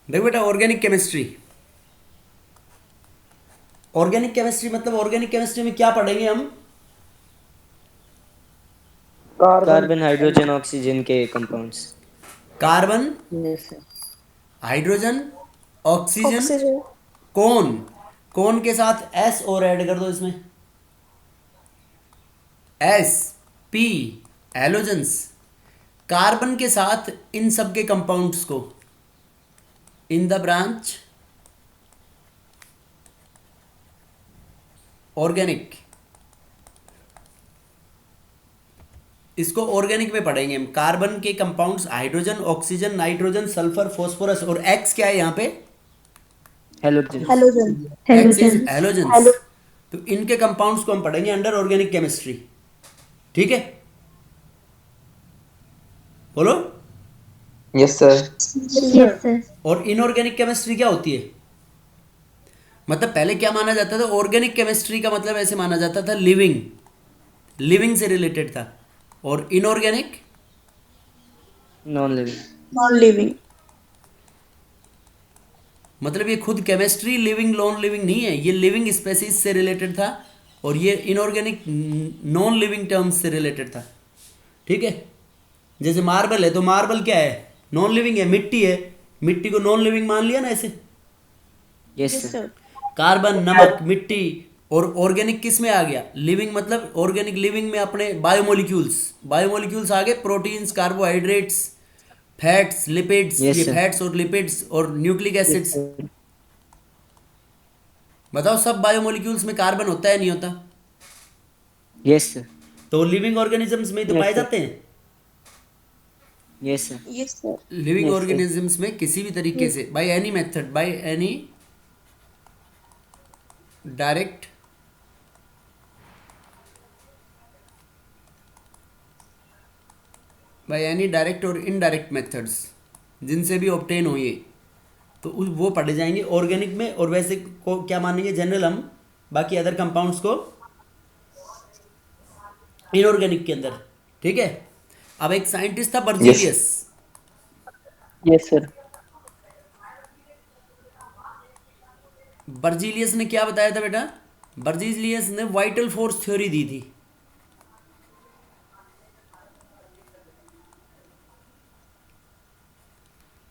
देखो बेटा, organic chemistry मतलब ऑर्गेनिक केमिस्ट्री में क्या पढ़ेंगे हम? कार्बन। कार्बन, हाइड्रोजन, ऑक्सीजन के compounds. Carbon, yes sir. Hydrogen, oxygen. Oxygen. कौन? कौन के साथ एस और ऐड कर दो इसमें। S, P, halogens. कार्बन के साथ इन सब के कंपाउंड्स को इन द ब्रांच ऑर्गेनिक, इसको ऑर्गेनिक में पढ़ेंगे हम। कार्बन के compounds hydrogen, oxygen, nitrogen, sulphur, phosphorus, और एक्स क्या है यहाँ पे? Halogen. Halogen. X is halogen. Halogens. तो इनके कंपाउंड्स को हम पढ़ेंगे अंडर ऑर्गेनिक केमिस्ट्री। ठीक है, बोलो। Yes sir. Yes sir. और इनऑर्गेनिक केमिस्ट्री क्या होती है? मतलब पहले क्या माना जाता था? ऑर्गेनिक केमिस्ट्री का मतलब ऐसे माना जाता था लिविंग, लिविंग से रिलेटेड था। और inorganic non living. Non living. मतलब ये खुद केमिस्ट्री लिविंग नॉन लिविंग नहीं है, ये लिविंग स्पेसीज से रिलेटेड था, और ये इनऑर्गेनिक नॉन लिविंग टर्म्स से रिलेटेड था। ठीक है, जैसे मार्बल है तो मार्बल क्या है? नॉन लिविंग है, मिट्टी है, मिट्टी को नॉन लिविंग मान लिया ना ऐसे। Yes yes sir. Sir. Carbon, नमक, मिट्टी। और ऑर्गेनिक किस में आ गया? लिविंग, मतलब ऑर्गेनिक लिविंग में अपने बायोमोलिक्यूल्स, बायोमोलिक्यूल्स आ गए, प्रोटीन्स, कार्बोहाइड्रेट्स, फैट्स, लिपिड्स। ये यस सर। फैट्स और लिपिड्स और न्यूक्लिक यस एसिड्स। सर। बताओ, सब बायोमोलिक्यूल्स में कार्बन होता है नहीं होता? Yes sir. तो लिविंग ऑर्गेनिजम्स में ही तो पाए यस सर। जाते हैं। Yes sir. Yes sir. Living yes sir. Organisms में किसी भी तरीके से, by any method, direct by any direct और इनडायरेक्ट मेथड्स, जिनसे भी ऑब्टेन हो ये, तो वो पढ़े जाएंगे ऑर्गेनिक में। और वैसे को क्या मानेंगे जनरल हम, बाकी अदर कंपाउंड्स को इनऑर्गेनिक के अंदर। ठीक है। अब एक साइंटिस्ट था yes. Berzelius. Yes sir. Berzelius ने क्या बताया था बेटा? बर्जीलियस ने वाइटल फोर्स थ्योरी दी थी।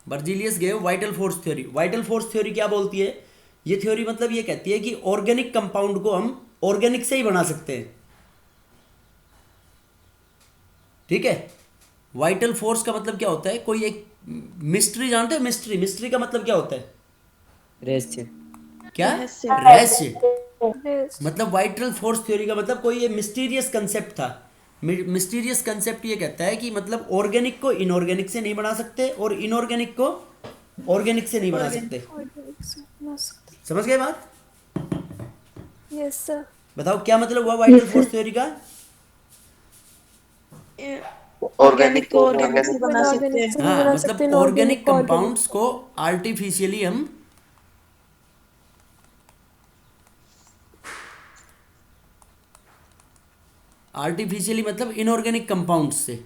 बर्जीलियस गए vital force theory. Vital force theory क्या बोलती है? ये थ्योरी मतलब ये कहती है कि ऑर्गेनिक कंपाउंड को हम ऑर्गेनिक से ही बना सकते हैं। ठीक है। वाइटल फोर्स का मतलब क्या होता है? कोई एक मिस्ट्री जानते हो? मिस्ट्री, मिस्ट्री का मतलब क्या होता है? रहस्य। क्या? रहस्य। रहस्य। यस। मतलब वाइटल फोर्स थ्योरी का मतलब कोई ये मिस्टीरियस कंसेप्ट था। मिस्टीरियस कंसेप्ट ये कहता है कि मतलब ऑर्गेनिक को इनऑर्गेनिक से नहीं बना सकते, और इनऑर्गेनिक को ऑर्गेनिक से नहीं बना सकते। ऑर्गेनिक से बना सकते। समझ गए बात? Yes sir. बताओ क्या मतलब हुआ वाइटल फोर्स थ्योरी का? ऑर्गेनिक ऑर्गेनिक को को ऑर्गेनिक से ऑर्गेनिक बना बना सकते सकते हैं। हैं। से नहीं हाँ, बना सकते, मतलब इनऑर्गेनिक ऑर्गेनिक को ऑर्गेनिक कंपाउंड्स से। को आर्टिफिशियली हम आर्टिफिशियली मतलब इनऑर्गेनिक कंपाउंड्स से।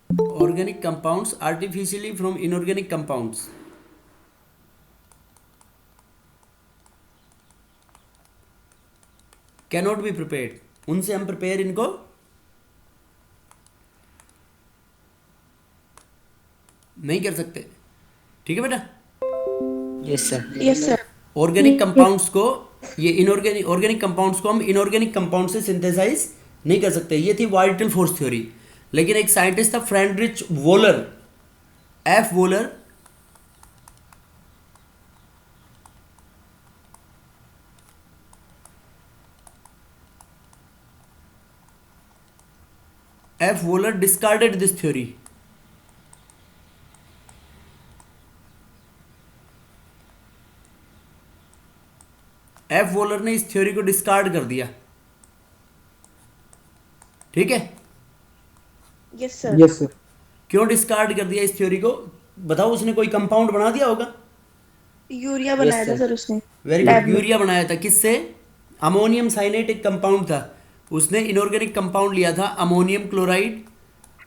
Organic compounds artificially from inorganic compounds cannot be prepared. उनसे हम प्रिपेयर इनको नहीं कर सकते। ठीक है बेटा। Yes sir. Yes sir. Organic compounds को, ये इनऑर्गेनिक ऑर्गेनिक कंपाउंड्स को हम इनऑर्गेनिक कंपाउंड से सिंथेसाइज नहीं कर सकते। ये थी वाइटल फोर्स थ्योरी। लेकिन एक साइंटिस्ट था Friedrich volar, F volar. F volar discarded this theory. F volar ने इस थ्योरी को डिस्कार्ड कर दिया। ठीक है। Yes sir. Yes sir. क्यों डिस्कार्ड कर दिया इस थ्योरी को? बताओ, उसने कोई कंपाउंड बना दिया होगा। यूरिया यस बनाया था सर। सर उसने वेरी गुड, लैब में। यूरिया बनाया था। किससे? अमोनियम साइनेट एक कंपाउंड था, उसने इनऑर्गेनिक कंपाउंड लिया था, ammonium chloride,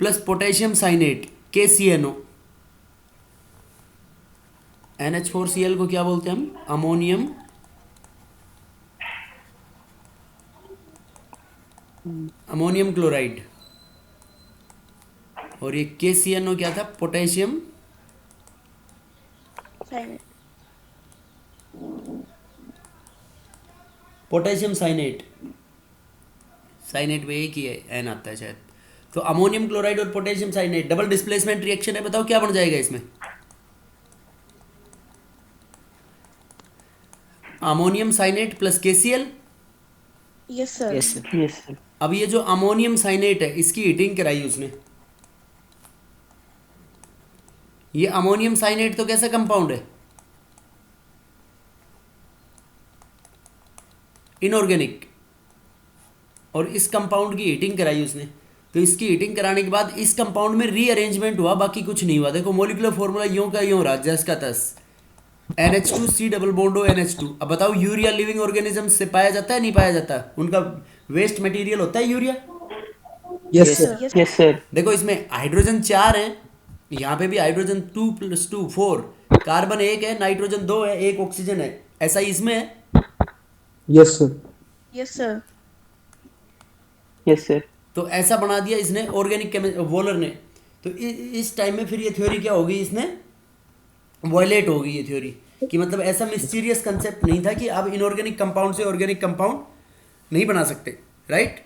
plus potassium cyanate KCNO। NH4Cl को क्या बोलते हैं हम? Ammonium chloride. और ये KCNO क्या था? पोटेशियम साइनेट। साइनेट। साइनेट में एक ही है, एन आता है शायद। तो अमोनियम क्लोराइड और potassium cyanate double displacement reaction है। बताओ क्या बन जाएगा इसमें? Ammonium cyanate plus KCl। Yes sir. Yes sir. Yes sir. अब ये जो अमोनियम साइनेट है इसकी हीटिंग कराई उसने। ये अमोनियम साइनेट तो कैसा कंपाउंड है? इनऑर्गेनिक। और इस कंपाउंड की हीटिंग कराई उसने। तो इसकी हीटिंग कराने के बाद इस कंपाउंड में रीअरेंजमेंट हुआ, बाकी कुछ नहीं हुआ। देखो मोलिकुलर फॉर्मूला यूं का यूं रहा, जस का तस। NH2 C double bond NH2। अब बताओ यूरिया लिविंग ऑर्गेनिज्म से पाया जाता है नहीं पाया जाता? उनका वेस्ट मटेरियल होता है urea. Yes Yes, sir. sir. Yes sir. देखो इसमें हाइड्रोजन 4 है, यहाँ पे भी हाइड्रोजन 2 + 2 4, कार्बन 1 है, नाइट्रोजन 2 है, 1 ऑक्सीजन है। ऐसा ही इसमें है। Yes sir. Yes sir. Yes sir. तो ऐसा बना दिया इसने ऑर्गेनिक वॉलर ने। तो इस टाइम में फिर ये थ्योरी क्या होगी? इसने वायलेट होगी ये थ्योरी कि मतलब ऐसा मिस्टीरियस कंसेप्ट नहीं था कि आप इनऑर्गेनिक कंपाउंड से ऑर्गेनिक कंपाउंड नहीं बना सकते, राइट?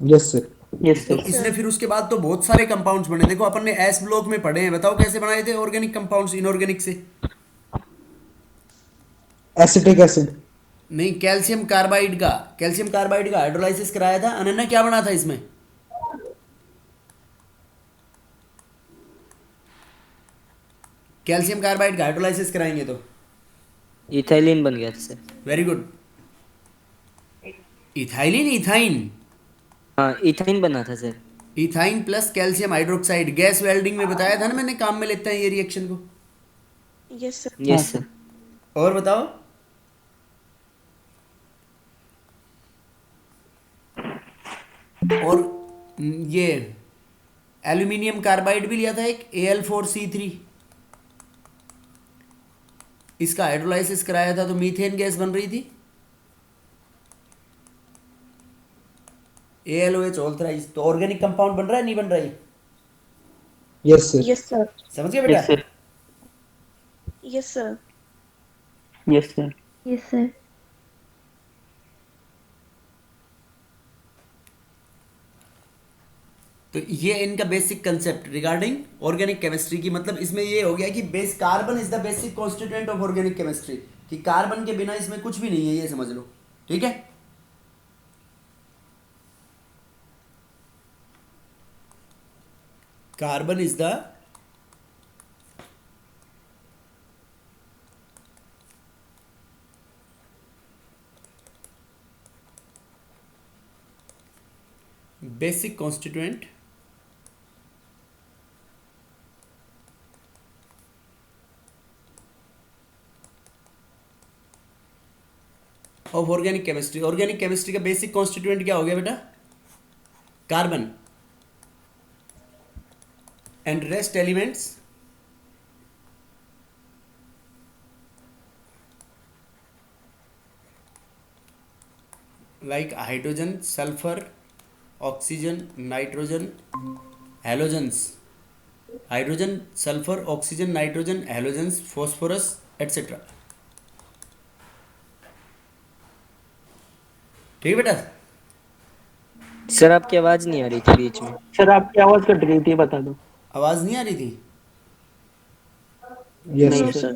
Yes sir. यस तो सर। इसने फिर उसके बाद तो बहुत सारे कंपाउंड्स बने। देखो अपन ने एस ब्लॉक में पढ़े हैं। बताओ कैसे बनाए थे ऑर्गेनिक कंपाउंड्स इनऑर्गेनिक से? Acetic acid. नहीं, कैल्शियम कार्बाइड का हाइड्रोलाइसिस कराया था। अनन्या क्या बना था इसमें? कैल्शियम कार्बाइड का हाइड्रोलाइसिस कराएंगे तो इथाइलिन बन गया था sir. Very good. Ethylene, ethyne. हाँ, इथाइन बना था sir. Ethyne plus calcium hydroxide. Gas welding में बताया था ना मैंने, काम में लेते हैं ये रिएक्शन को। Yes sir. Yes sir. और बताओ। और ये एल्यूमिनियम कार्बाइड भी लिया था एक, Al4C3। इसका हाइड्रोलाइसिस कराया था तो मीथेन गैस बन रही थी। AlOH all thrice. तो ऑर्गेनिक कंपाउंड बन रहा है नहीं बन रहा है? Yes sir. Yes sir. समझ गए बेटा? Yes sir. Yes sir. Yes sir. Yes sir. तो ये इनका basic concept regarding organic chemistry की। मतलब इसमें ये हो गया कि base carbon is the basic constituent of organic chemistry, कि कार्बन के बिना इसमें कुछ भी नहीं है, ये समझ लो। ठीक है? Carbon is the basic constituent of organic chemistry. Organic chemistry का बेसिक कॉन्स्टिट्यूएंट क्या हो गया बेटा? Carbon. And rest elements like hydrogen, sulfur, oxygen, nitrogen, halogens, hydrogen, sulfur, oxygen, nitrogen, halogens, phosphorus, etc. ठीक है बेटा? सर आपकी आवाज नहीं आ रही थी बीच में। सर आपकी आवाज कट रही थी, बता दो। आवाज नहीं आ रही थी? Yes no sir. सर।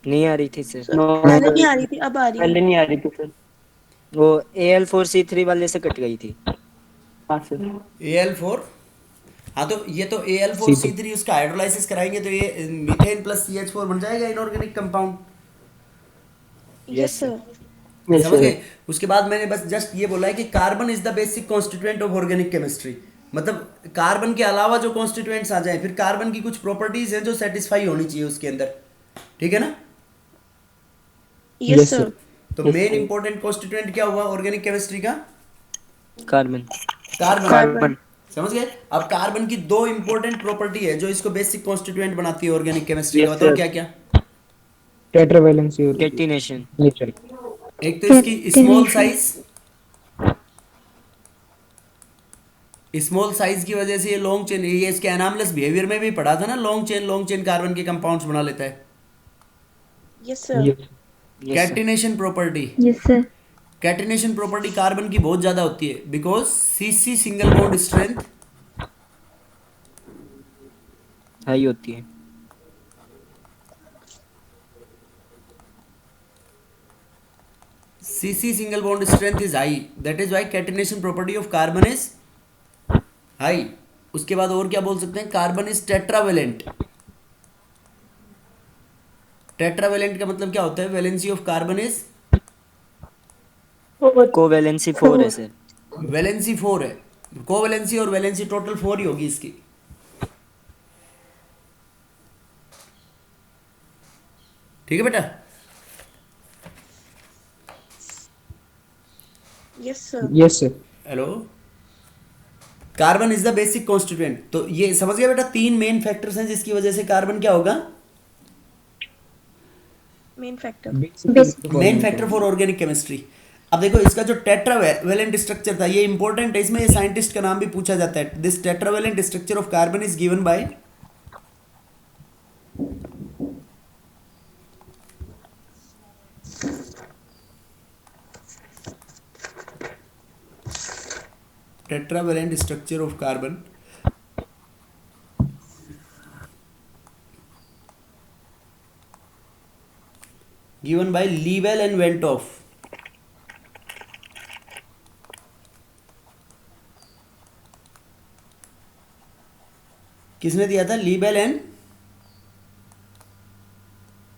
नहीं आ रही थी सर। नो पहले नहीं आ रही थी, अब आ रही पहले है। नहीं आ रही थी सर। वो Al4C3 वाले से कट गई थी। हाँ सर। Al4। हाँ तो ये तो Al4C3 उसका हाइड्रोलाइसिस कराएंगे तो ये मीथेन प्लस CH4 बन जाएगा inorganic compound. Yes sir. Yes समझ गए? सर। उसके बाद मैंने बस जस्ट ये बोला है कि carbon is the basic constituent of organic chemistry. मतलब कार्बन के अलावा जो कॉन्स्टिट्यूएंट्स आ जाए, फिर कार्बन की कुछ प्रॉपर्टीज हैं जो सेटिस्फाई होनी चाहिए उसके अंदर। ठीक है ना? Yes sir. तो मेन इंपॉर्टेंट कॉन्स्टिट्यूएंट क्या हुआ ऑर्गेनिक केमिस्ट्री का? कार्बन। कार्बन। कार्बन। समझ गए? अब कार्बन की दो इंपॉर्टेंट प्रॉपर्टी है जो इसको बेसिक कॉन्स्टिट्यूएंट बनाती है ऑर्गेनिक केमिस्ट्री का। Yes, बताओ sir. क्या क्या? टेट्रावैलेंसी और कैटिनेशन। नेचर। एक तो इसकी स्मॉल साइज, स्मॉल साइज की वजह से ये लॉन्ग चेन, ये इसके एनामलेस बिहेवियर में भी पढ़ा था ना, लॉन्ग चेन कार्बन के कंपाउंड्स बना लेता है। Yes, sir. Yes yes sir. Catenation property, Yes, sir. Catenation property carbon की बहुत ज्यादा होती है because CC single bond strength high होती है। CC single bond strength is high, that is why catenation property of carbon is high। उसके बाद और क्या बोल सकते हैं? Carbon is tetravalent. टेट्रावेलेंट का मतलब क्या होता है? Valency of carbon is, covalency 4 है सर। वैलेंसी 4 है। कोवैलेंसी और वैलेंसी टोटल 4 ही होगी इसकी। ठीक है बेटा? Yes, sir. Yes sir. Hello, carbon is the basic constituent. तो ये समझ गया बेटा, 3 मेन फैक्टर्स हैं जिसकी वजह से कार्बन क्या होगा? Main factor. Main factor for organic chemistry. अब देखो इसका जो टेट्रावेलेंट स्ट्रक्चर था ये इंपॉर्टेंट है, इसमें ये साइंटिस्ट का नाम भी पूछा जाता है। This tetravalent structure of carbon is given by tetravalent structure of carbon given by Liebel and Wentoff। किसने दिया था? लीबेल एंड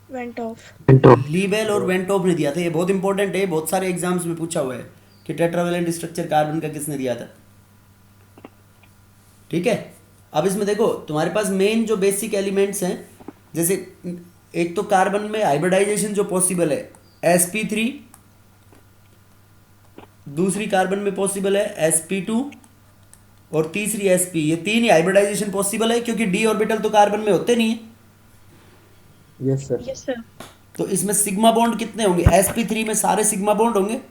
Went off. लीबेल और वेंटॉफ ने दिया था। ये बहुत इंपॉर्टेंट है, बहुत सारे एग्जाम्स में पूछा हुआ है कि टेट्रावेलेंट स्ट्रक्चर कार्बन का किसने दिया था। ठीक है, अब इसमें देखो तुम्हारे पास मेन जो बेसिक एलिमेंट्स हैं, जैसे एक तो कार्बन में हाइब्रिडाइजेशन जो पॉसिबल है sp3, दूसरी कार्बन में पॉसिबल है sp2 और तीसरी sp। ये 3 ही हाइब्रिडाइजेशन पॉसिबल है क्योंकि d ऑर्बिटल तो कार्बन में होते नहीं है। Yes sir. Yes, sir. तो इसमें सिग्मा बॉन्ड कितने होंगे? sp3 में सारे सिग्मा बॉन्ड होंगे।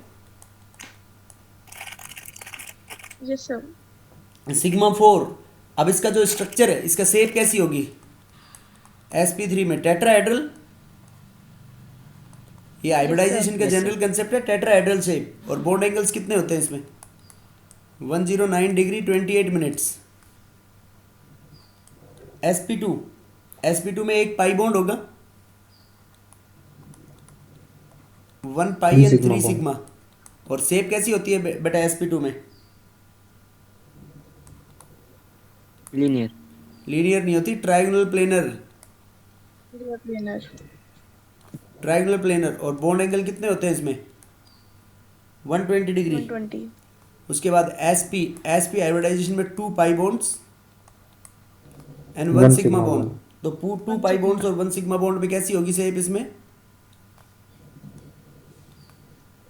Yes, sir. सिग्मा 4। अब इसका जो स्ट्रक्चर है, इसका शेप कैसी होगी? sp3 में टेट्राहेड्रल। ये हाइब्रिडाइजेशन का Yes, जनरल कंसेप्ट है, टेट्राहेड्रल शेप। और बॉन्ड एंगल्स कितने होते हैं इसमें? 109 डिग्री 28 मिनट्स। sp2 में एक पाई बॉन्ड होगा, 1 पाई एंड 3 सिग्मा। और शेप कैसी होती है बेटा sp2 में? लीनियर। लीनियर नहीं होती, triangular planar. Planar. Triangular planar. और बॉन्ड एंगल कितने होते हैं इसमें? 120 डिग्री। 120. उसके बाद sp हाइब्रिडाइजेशन में 2 pi bonds and 1 One sigma sigma bond. bond। तो 2 पाई बॉन्ड्स और 1 सिग्मा बॉन्ड में कैसी होगी शेप इसमें?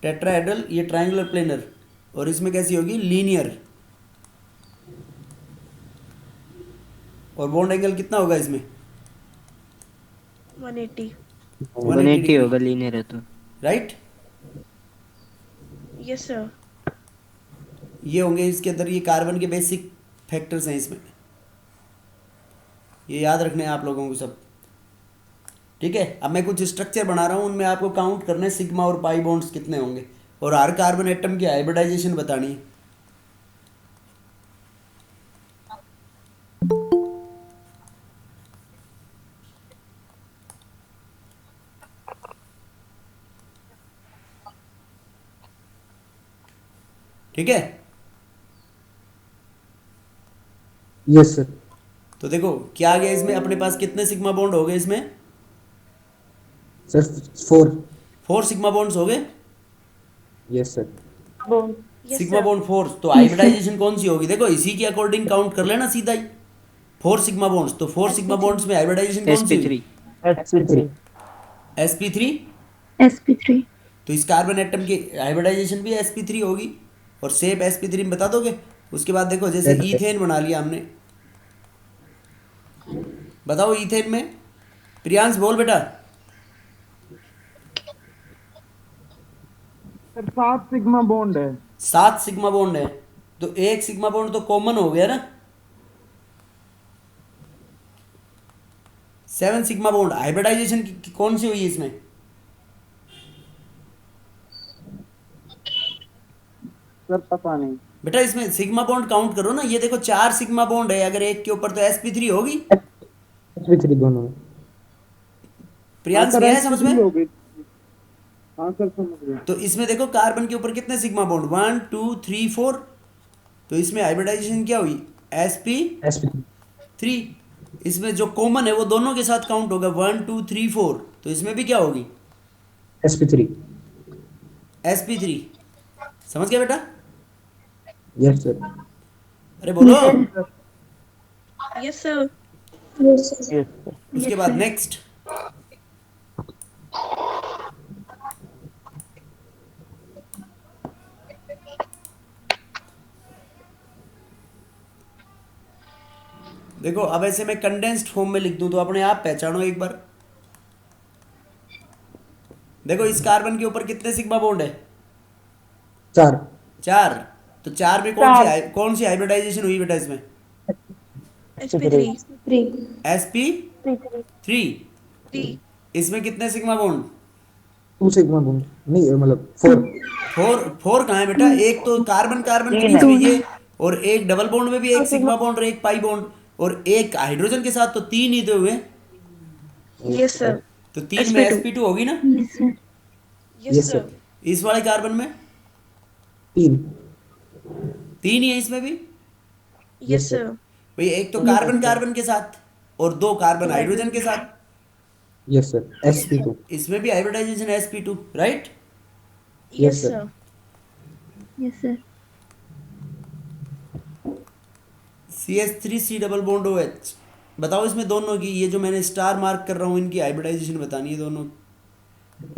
टेट्राहेड्रल, ये ट्रायंगुलर प्लेनर। और इसमें कैसी होगी? लीनियर। और बॉन्ड एंगल कितना होगा इसमें? 180. 180 होगा लीनियर है तो। राइट। Yes, sir. ये होंगे इसके अंदर, ये कार्बन के बेसिक फैक्टर्स हैं इसमें, ये याद रखने हैं आप लोगों को सब। ठीक है, अब मैं कुछ स्ट्रक्चर बना रहा हूँ, उनमें आपको काउंट करना है सिग्मा और पाई बॉन्ड्स कितने होंगे, और हर कार्बन एटम की हाइब्रिडाइजेशन बतानी है। ठीक है, यस सर। तो देखो क्या आ गया इसमें, अपने पास कितने सिग्मा बॉन्ड हो गए इसमें? सर 4। 4 सिग्मा बॉन्ड्स हो गए। Yes sir. Yes, sigma sir. Bond 4, तो हाइब्रिडाइजेशन कौन सी होगी? देखो इसी के अकॉर्डिंग काउंट कर लेना सीधा ही। 4 सिग्मा बॉन्ड्स, तो 4 सिग्मा बॉन्ड्स में हाइब्रिडाइजेशन कौन सी sp3। sp3. sp3। sp3 तो इस कार्बन एटम की हाइब्रिडाइजेशन भी sp3 होगी। और सेप sp3 में बता दोगे? उसके बाद देखो जैसे Yes, sir. ईथेन बना लिया हमने, बताओ ईथेन में, प्रियांश बोल बेटा। सर 7 सिग्मा बॉन्ड है। 7 सिग्मा बॉन्ड है, तो एक सिग्मा बॉन्ड तो कॉमन हो गया ना। 7 सिग्मा बॉन्ड, हाइब्रिडाइजेशन कौन सी हुई है इसमें? सर पता नहीं। बेटा इसमें सिग्मा बॉन्ड काउंट करो ना, ये देखो 4 सिग्मा बॉन्ड है, अगर एक के ऊपर तो sp3 होगी। sp3 दोनों में। प्रियांश सर गया है समझ में? हो गई। हाँ सर समझ गया। तो इसमें देखो कार्बन के ऊपर कितने सिग्मा बॉन्ड, 1 2 3 4, तो इसमें हाइब्रिडाइजेशन क्या हुई, sp3 sp3। इसमें जो कॉमन है वो दोनों के साथ काउंट होगा, 1 2 3 4, तो इसमें भी क्या होगी, sp3। sp3। समझ गया बेटा? Yes sir. अरे बोलो। Yes, sir. Yes, sir. उसके बाद नेक्स्ट, देखो अब ऐसे मैं कंडेंस्ड फॉर्म में लिख दूं तो अपने आप पहचानो एक बार। देखो इस कार्बन के ऊपर कितने सिग्मा बॉन्ड है, 4 4। तो 4 में कौन सी हाइब्रिडाइजेशन हुई बेटा इसमें, sp3. sp3। 3. इसमें कितने सिग्मा बॉन्ड, 2 सिग्मा बॉन्ड नहीं मतलब 4। 4 कहाँ है बेटा, एक तो कार्बन कार्बन के तीन बीच है। में ये, और एक डबल बॉन्ड में भी एक सिग्मा बॉन्ड और एक पाई बॉन्ड, और एक हाइड्रोजन के साथ तो 3 ही तो हुए। Yes, sir. तो 3 में sp2. sp2 होगी ना। Yes, Yes, sir. sir. इस वाले कार्बन में 3। 3 ही है इसमें भी। Yes, Yes, sir. sir. भाई एक तो कार्बन कार्बन के साथ और 2 कार्बन हाइड्रोजन के साथ, यस सर sp2। इसमें भी hybridization sp2, right? Yes, sir. sir. Yes sir. CH3C double bond OH। बताओ इसमें दोनों की, ये जो मैंने स्टार मार्क कर रहा हूँ, इनकी हाइब्रिडाइजेशन बतानी है दोनों।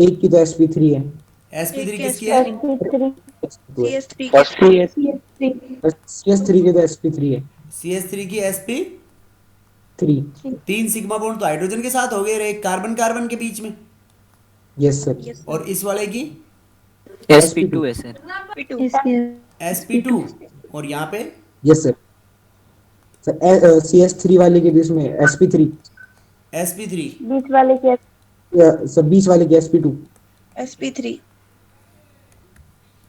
एक की तो sp3 है। sp3 एक किसकी है? sp2 है। CS3 के cs3 के तो sp3 है। CH3 की sp, 3। 3 सिग्मा बॉन्ड तो हाइड्रोजन के साथ हो गए, और एक कार्बन कार्बन के बीच में। Yes sir. Yes, sir. और इस वाले की sp2 है सर। sp2. sp2, और यहाँ पे यस सर। सर cs3 वाले के बीच में sp3। sp3। सर बीच वाले के sp2। sp3.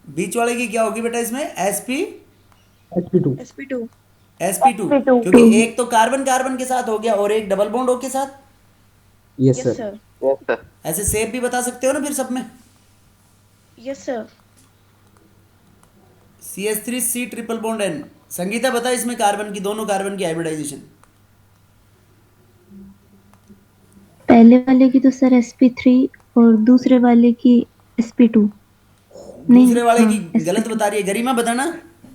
बीच वाले की क्या होगी बेटा इसमें, sp2। sp2. sp2, क्योंकि एक तो कार्बन कार्बन के साथ हो गया और एक डबल बॉन्ड O के साथ। Yes Yes, sir. sir. ऐसे सेप भी बता सकते हो ना फिर सब में। Yes, sir. CH3C triple bond N। Sangeeta बता इसमें कार्बन की, दोनों कार्बन की हाइब्रिडाइजेशन। पहले वाले की तो सर sp3 और दूसरे वाले की sp2। नहीं, दूसरे वाले हाँ, की गलत बता रही है, गरिमा बताना।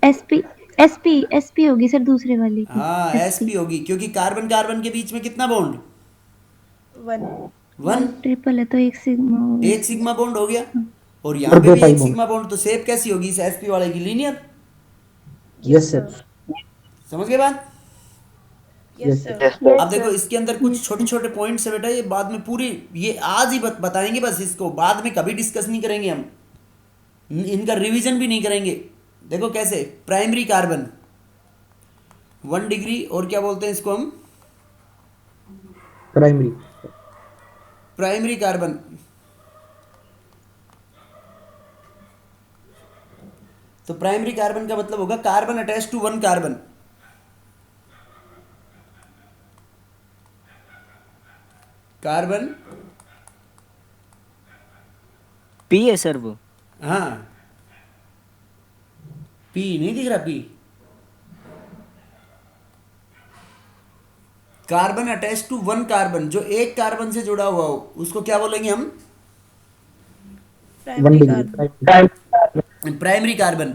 sp sp sp होगी सर दूसरे वाले की। हाँ sp होगी, क्योंकि कार्बन कार्बन के बीच में कितना बॉन्ड, 1. 1। ट्रिपल है तो एक सिग्मा हो गया। एक सिग्मा बॉन्ड हो गया, और यहाँ और पे दो भी पाई एक बॉन्ड। सिग्मा बॉन्ड, तो सेप कैसी होगी इस sp वाले की, लीनियर। Yes sir. समझ गए बात? Yes, Yes, sir. अब देखो इसके अंदर कुछ छोटे छोटे पॉइंट्स है बेटा, ये बाद में पूरी, ये आज ही बताएंगे बस, इसको बाद में कभी डिस्कस नहीं करेंगे हम, इनका रिवीजन भी नहीं करेंगे। देखो कैसे, प्राइमरी कार्बन 1 डिग्री, और क्या बोलते हैं इसको हम, प्राइमरी। Primary carbon. तो प्राइमरी कार्बन का मतलब होगा carbon attach to 1 carbon. Carbon, p है सर वो। हाँ पी नहीं दिख रहा, P carbon attach to 1 carbon, जो एक कार्बन से जुड़ा हुआ हो उसको क्या बोलेंगे हम, 1 Primary degree. carbon. Primary carbon.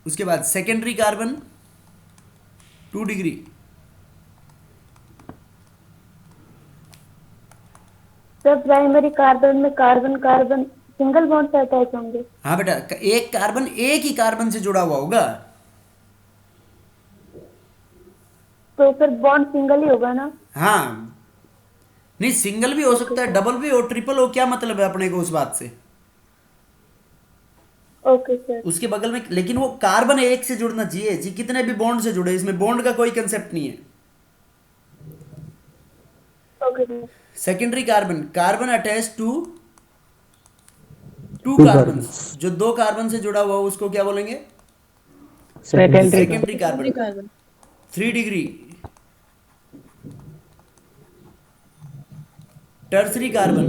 उसके बाद secondary carbon 2 degree, sir primary carbon में कार्बन कार्बन सिंगल बॉन्ड से अटैच होंगे। हाँ बेटा, एक कार्बन एक ही कार्बन से जुड़ा हुआ होगा। तो फिर बॉन्ड सिंगल ही होगा ना। हाँ, नहीं सिंगल भी हो ओके सकता है, सर। डबल भी हो, ट्रिपल हो, क्या मतलब है अपने को उस बात से। Okay sir. उसके बगल में, लेकिन वो कार्बन एक से जुड़ना चाहिए जी, कितने भी बॉन्ड से जुड़े, इसमें बॉन्ड का कोई कंसेप्ट नहीं है। Okay sir. Secondary carbon, carbon attach to two two carbon, carbon. जो दो कार्बन से जुड़ा हुआ हो उसको क्या बोलेंगे? Secondary secondary carbon. Carbon. 3 degree. Tertiary carbon,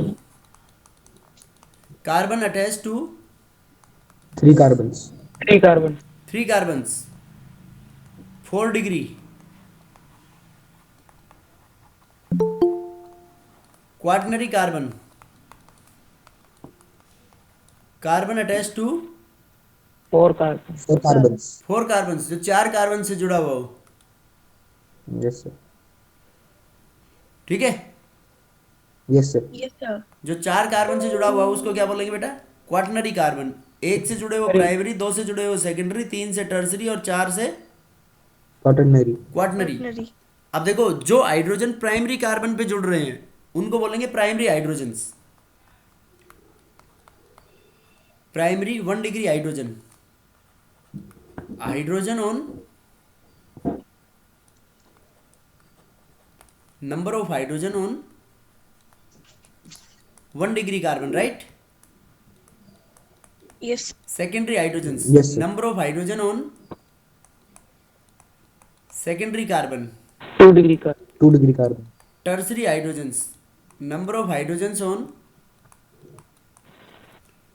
carbon attach to 3 carbons. 3 carbon. 3 carbons. 4 degree. Quaternary carbon, carbon attach to 4 carbon. 4 carbons. 4 carbons, जो 4 कार्बन से जुड़ा हुआ हो। Yes sir. ठीक है, यस सर। Yes sir. जो 4 कार्बन से जुड़ा हुआ हो उसको क्या बोलेंगे बेटा? Quaternary carbon. एक से जुड़े हुए प्राइमरी, दो से जुड़े हुए सेकेंडरी, तीन से टर्सरी और चार से क्वाटरनरी। क्वाटनरी। क्वाटनरी। अब देखो, जो हाइड्रोजन प्राइमरी कार्बन पे जुड़ रहे हैं उनको बोलेंगे primary hydrogens. Primary 1 degree hydrogen, hydrogen on number of hydrogen on 1 degree carbon, right? Yes. Secondary hydrogens, Yes, sir. Number of hydrogen on secondary carbon. 2 degree का। 2 degree carbon. Tertiary hydrogens, number of hydrogens on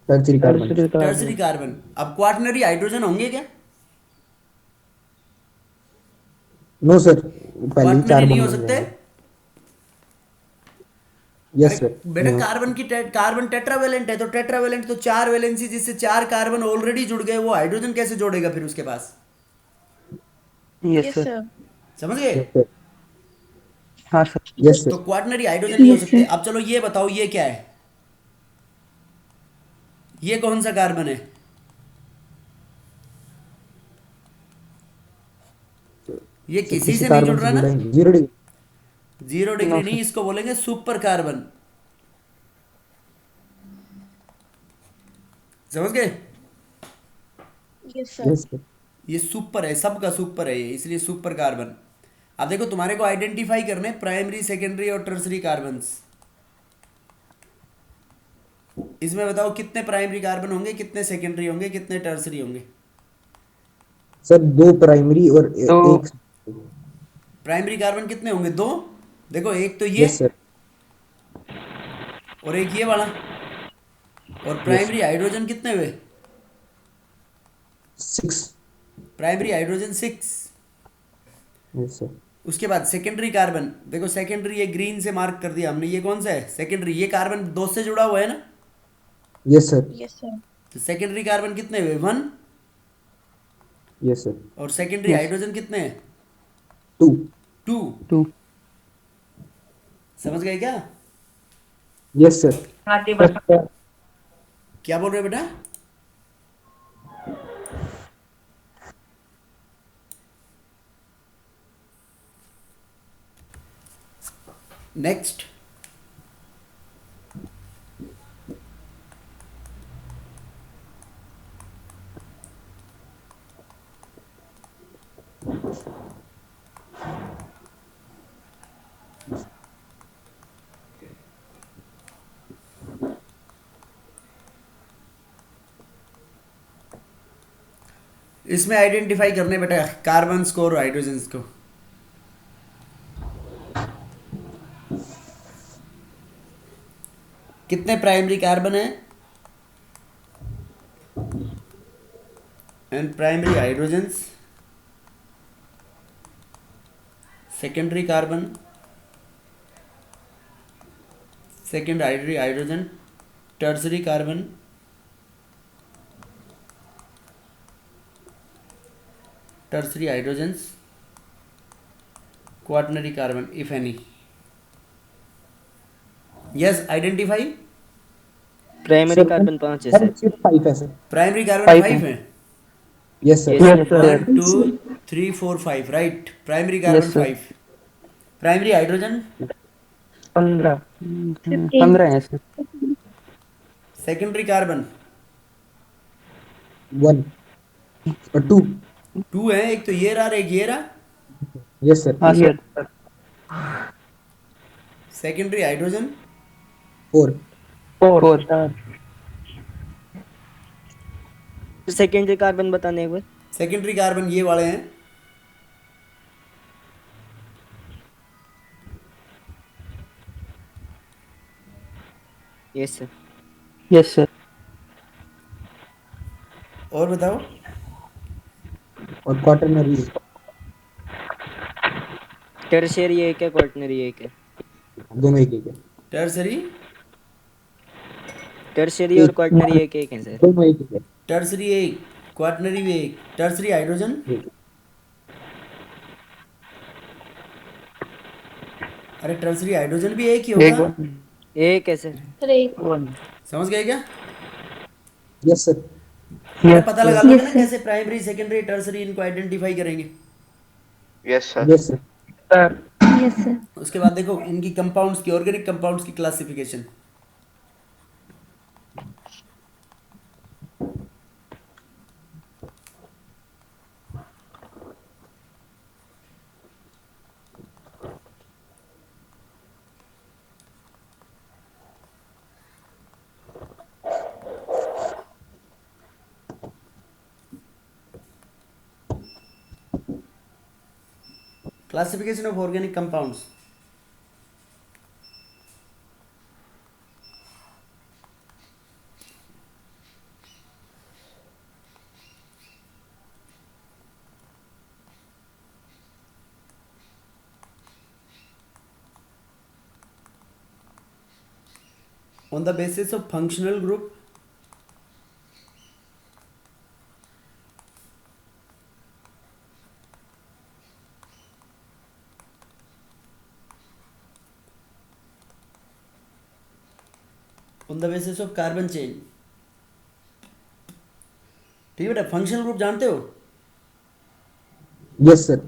tertiary carbon. Tertiary tertiary carbon. Carbon. अब quaternary hydrogen होंगे क्या? No sir, पहले ही 4 quaternary नहीं हो बन सकते? जाएंगे। यस अरे सर। बेटा, कार्बन की कार्बन टेट्रावेलेंट है, तो टेट्रावेलेंट तो 4 वैलेंसी, जिससे 4 कार्बन ऑलरेडी जुड़ गए, वो हाइड्रोजन कैसे जोड़ेगा फिर उसके पास? Yes yes sir. सर। समझ गए? Yes sir. हाँ सर। यस तो सर। क्वाटनरी हाइड्रोजन नहीं हो Yes, सकते। sir. अब चलो ये बताओ, ये क्या है? ये कौन सा कार्बन है? ये किसी से नहीं जुड़ रहा ना। 0 डिग्री। 0 डिग्री नहीं, इसको बोलेंगे सुपर कार्बन। समझ गए? Yes sir. Yes sir. ये सुपर है, सबका सुपर है ये, इसलिए सुपर कार्बन। अब देखो, तुम्हारे को आइडेंटिफाई करने प्राइमरी, सेकेंडरी और टर्सरी कार्बन्स। इसमें बताओ कितने प्राइमरी कार्बन होंगे, कितने सेकेंडरी होंगे, कितने टर्सरी होंगे? सर 2 प्राइमरी और तो 1। प्राइमरी कार्बन कितने होंगे? 2। देखो, एक तो ये यस सर। और एक ये वाला। और प्राइमरी हाइड्रोजन कितने हुए? 6। Primary hydrogen 6। Yes sir. उसके बाद सेकेंडरी कार्बन, देखो सेकेंडरी ये ग्रीन से मार्क कर दिया हमने, ये कौन सा है? सेकेंडरी। ये कार्बन 2 से जुड़ा हुआ है ना, यस सर। Yes sir. तो सेकेंडरी कार्बन कितने हुए? 1। Yes sir. और सेकेंडरी Yes. हाइड्रोजन कितने हैं? 2। 2। 2। समझ गए क्या? Yes sir. क्या बोल रहे हो बेटा? नेक्स्ट, इसमें आइडेंटिफाई करने बेटा कार्बन को और हाइड्रोजन को। कितने प्राइमरी कार्बन है and primary hydrogens, secondary carbon, secondary hydrogen, tertiary carbon, tertiary hydrogens, quaternary carbon if any. Yes, identify primary carbon 5 है सर सर। सिर्फ 5 है सर। प्राइमरी कार्बन Five 5 है। है। Yes sir. Yes Yes, sir. sir. 1 2 3 4 5 right. Primary carbon Yes, sir. 5। Primary hydrogen 15 15 15 है sir. Secondary carbon 1 और 2। 2 है, एक तो ये रहा और एक ये रहा। Yes sir. हाँ sir. Secondary hydrogen 4। 4 secondary carbon बताने एक बार। सेकेंडरी कार्बन ये वाले हैं। Yes sir. Yes sir. और बताओ। और क्वाटरनरी टर्शियरी एक है, क्वाटरनरी एक है। दोनों एक एक है। टर्सरी टर्शियरी और एक क्वाटरनरी एक एक है सर। दोनों एक एक है। टर्सरी एक, क्वाटनरी भी एक। टर्सरी हाइड्रोजन, एक। अरे टर्सरी हाइड्रोजन भी एक ही एक होगा। एक है सर। अरे समझ गए क्या? Yes sir. अरे पता लगा लोगे Yes, ना sir. कैसे प्राइमरी सेकेंडरी टर्सरी इनको आइडेंटिफाई करेंगे। Yes sir. Yes, sir. उसके बाद देखो इनकी कंपाउंड्स की, ऑर्गेनिक कंपाउंड्स की classification. Classification of organic compounds. On the basis of functional group, on the basis of carbon chain। ठीक है बेटा, फंक्शनल ग्रुप जानते हो? Yes sir.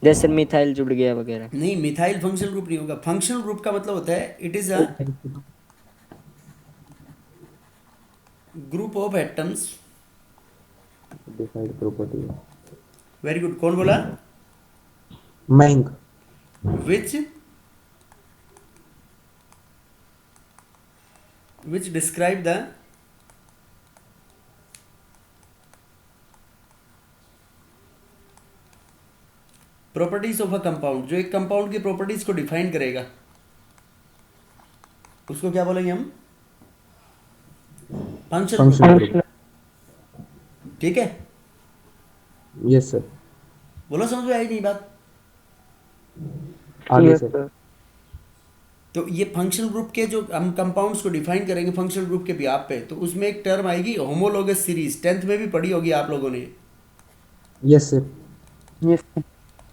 जैसे मिथाइल जुड़ गया वगैरह। नहीं, मिथाइल फंक्शनल ग्रुप नहीं होगा। फंक्शनल ग्रुप का मतलब होता है it is a group of atoms. Defined property. Very good. कौन बोला? Mayank. which describe the properties of a compound, जो एक कंपाउंड की प्रॉपर्टीज को डिफाइन करेगा उसको क्या बोलेंगे हम? Functional group. Functional group. ठीक है, यस सर। बोलो, समझ में आई नहीं बात? आगे यस सर। सर। तो ये फंक्शनल ग्रुप के जो हम कंपाउंड्स को डिफाइन करेंगे फंक्शनल ग्रुप के बिहाफ पे, तो उसमें एक टर्म आएगी होमोलोगस सीरीज। 10th में भी पढ़ी होगी आप लोगों ने। Yes sir. Yes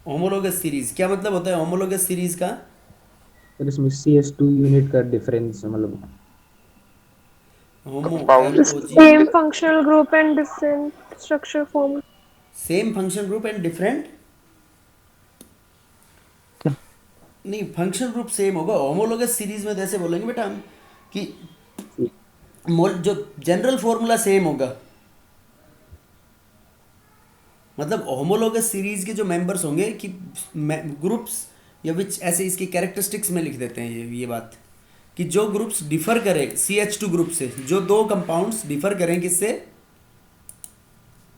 homologous series क्या मतलब होता है? होमोलोगस सीरीज का सर इसमें CS2 यूनिट का डिफरेंस मतलब होमो LOG same functional group and different structure form. Same functional group and different नहीं, फंक्शनल ग्रुप सेम होगा। होमोलोगस सीरीज में जैसे बोलेंगे बेटा हम कि जो जनरल फॉर्मूला सेम होगा। मतलब होमोलोगस सीरीज के जो मेंबर्स होंगे कि ग्रुप्स या विच ऐसे इसके कैरेक्टरिस्टिक्स में लिख देते हैं ये बात कि जो ग्रुप्स डिफर करें CH2 ग्रुप से, जो दो कंपाउंड्स डिफर करें किससे?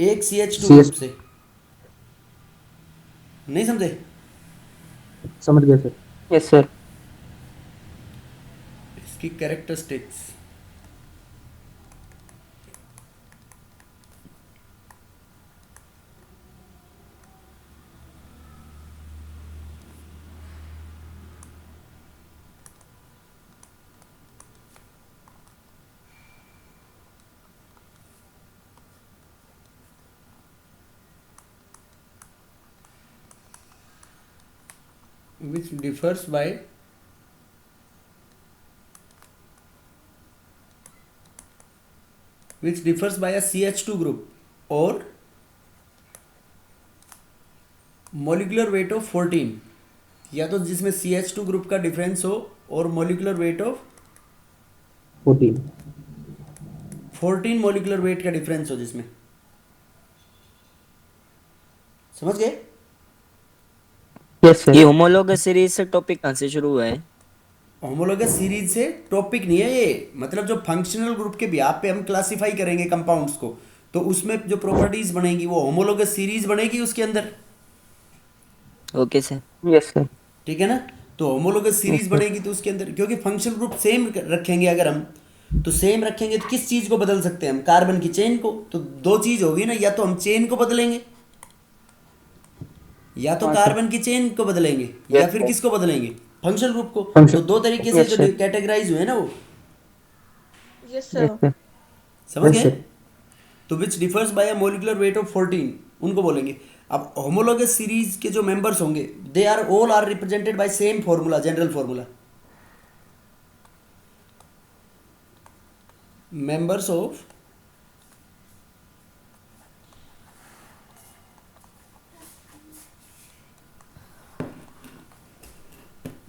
एक CH2 ग्रुप से। नहीं समझे? समझ गए सर। Yes sir. इसकी characteristics which differs by which differs by a CH2 group or molecular weight of 14, या तो जिसमें CH2 ग्रुप का डिफरेंस हो और molecular weight of 14 14 molecular weight का डिफरेंस हो जिसमें, समझ गए? यस ये सर। होमोलोगस सीरीज से टॉपिक कहाँ से शुरू हुआ है? होमोलोगस सीरीज से टॉपिक नहीं है ये, मतलब जो फंक्शनल ग्रुप के बिहाफ पे हम क्लासिफाई करेंगे कंपाउंड्स को, तो उसमें जो प्रॉपर्टीज बनेगी वो होमोलोगस सीरीज बनेगी उसके अंदर, ओके सर। Yes sir. ठीक है ना? तो होमोलोगस सीरीज बनेगी तो उसके अंदर, क्योंकि फंक्शनल ग्रुप सेम रखेंगे अगर हम, तो सेम रखेंगे तो किस चीज को बदल सकते हैं हम? कार्बन की चेन को। तो दो चीज होगी ना, या तो हम चेन को बदलेंगे, या तो कार्बन की चेन को बदलेंगे, या फिर किसको बदलेंगे? फंक्शनल ग्रुप को। तो दो तरीके से Yes, जो sir. कैटेगराइज हुए ना वो, Yes, यस sir. सर। समझ Yes, गए? sir. तो which differs by a molecular weight of 14, उनको बोलेंगे। अब होमोलोगस सीरीज के जो मेंबर्स होंगे, they are all are represented by same formula, general formula. Members of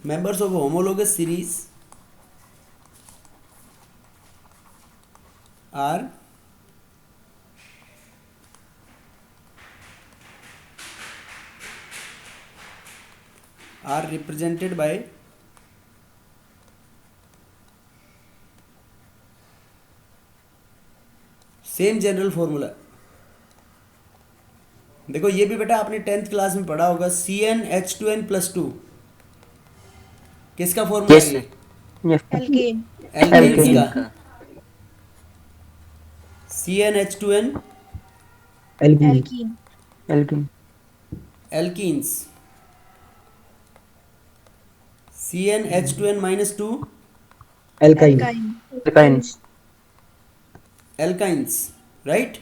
homologous series are represented by same general formula. देखो ये भी बेटा आपने 10th क्लास में पढ़ा होगा, CnH2n+2 किसका फॉर्मूला Yes, है ये? Yes Alkane. एल्केन्स Alkane का। CnH2n Alkene. Alkene. Alkene. Alkenes. CnH2n-2 Alkyne. Alkyne. Alkyne. Alkynes, right?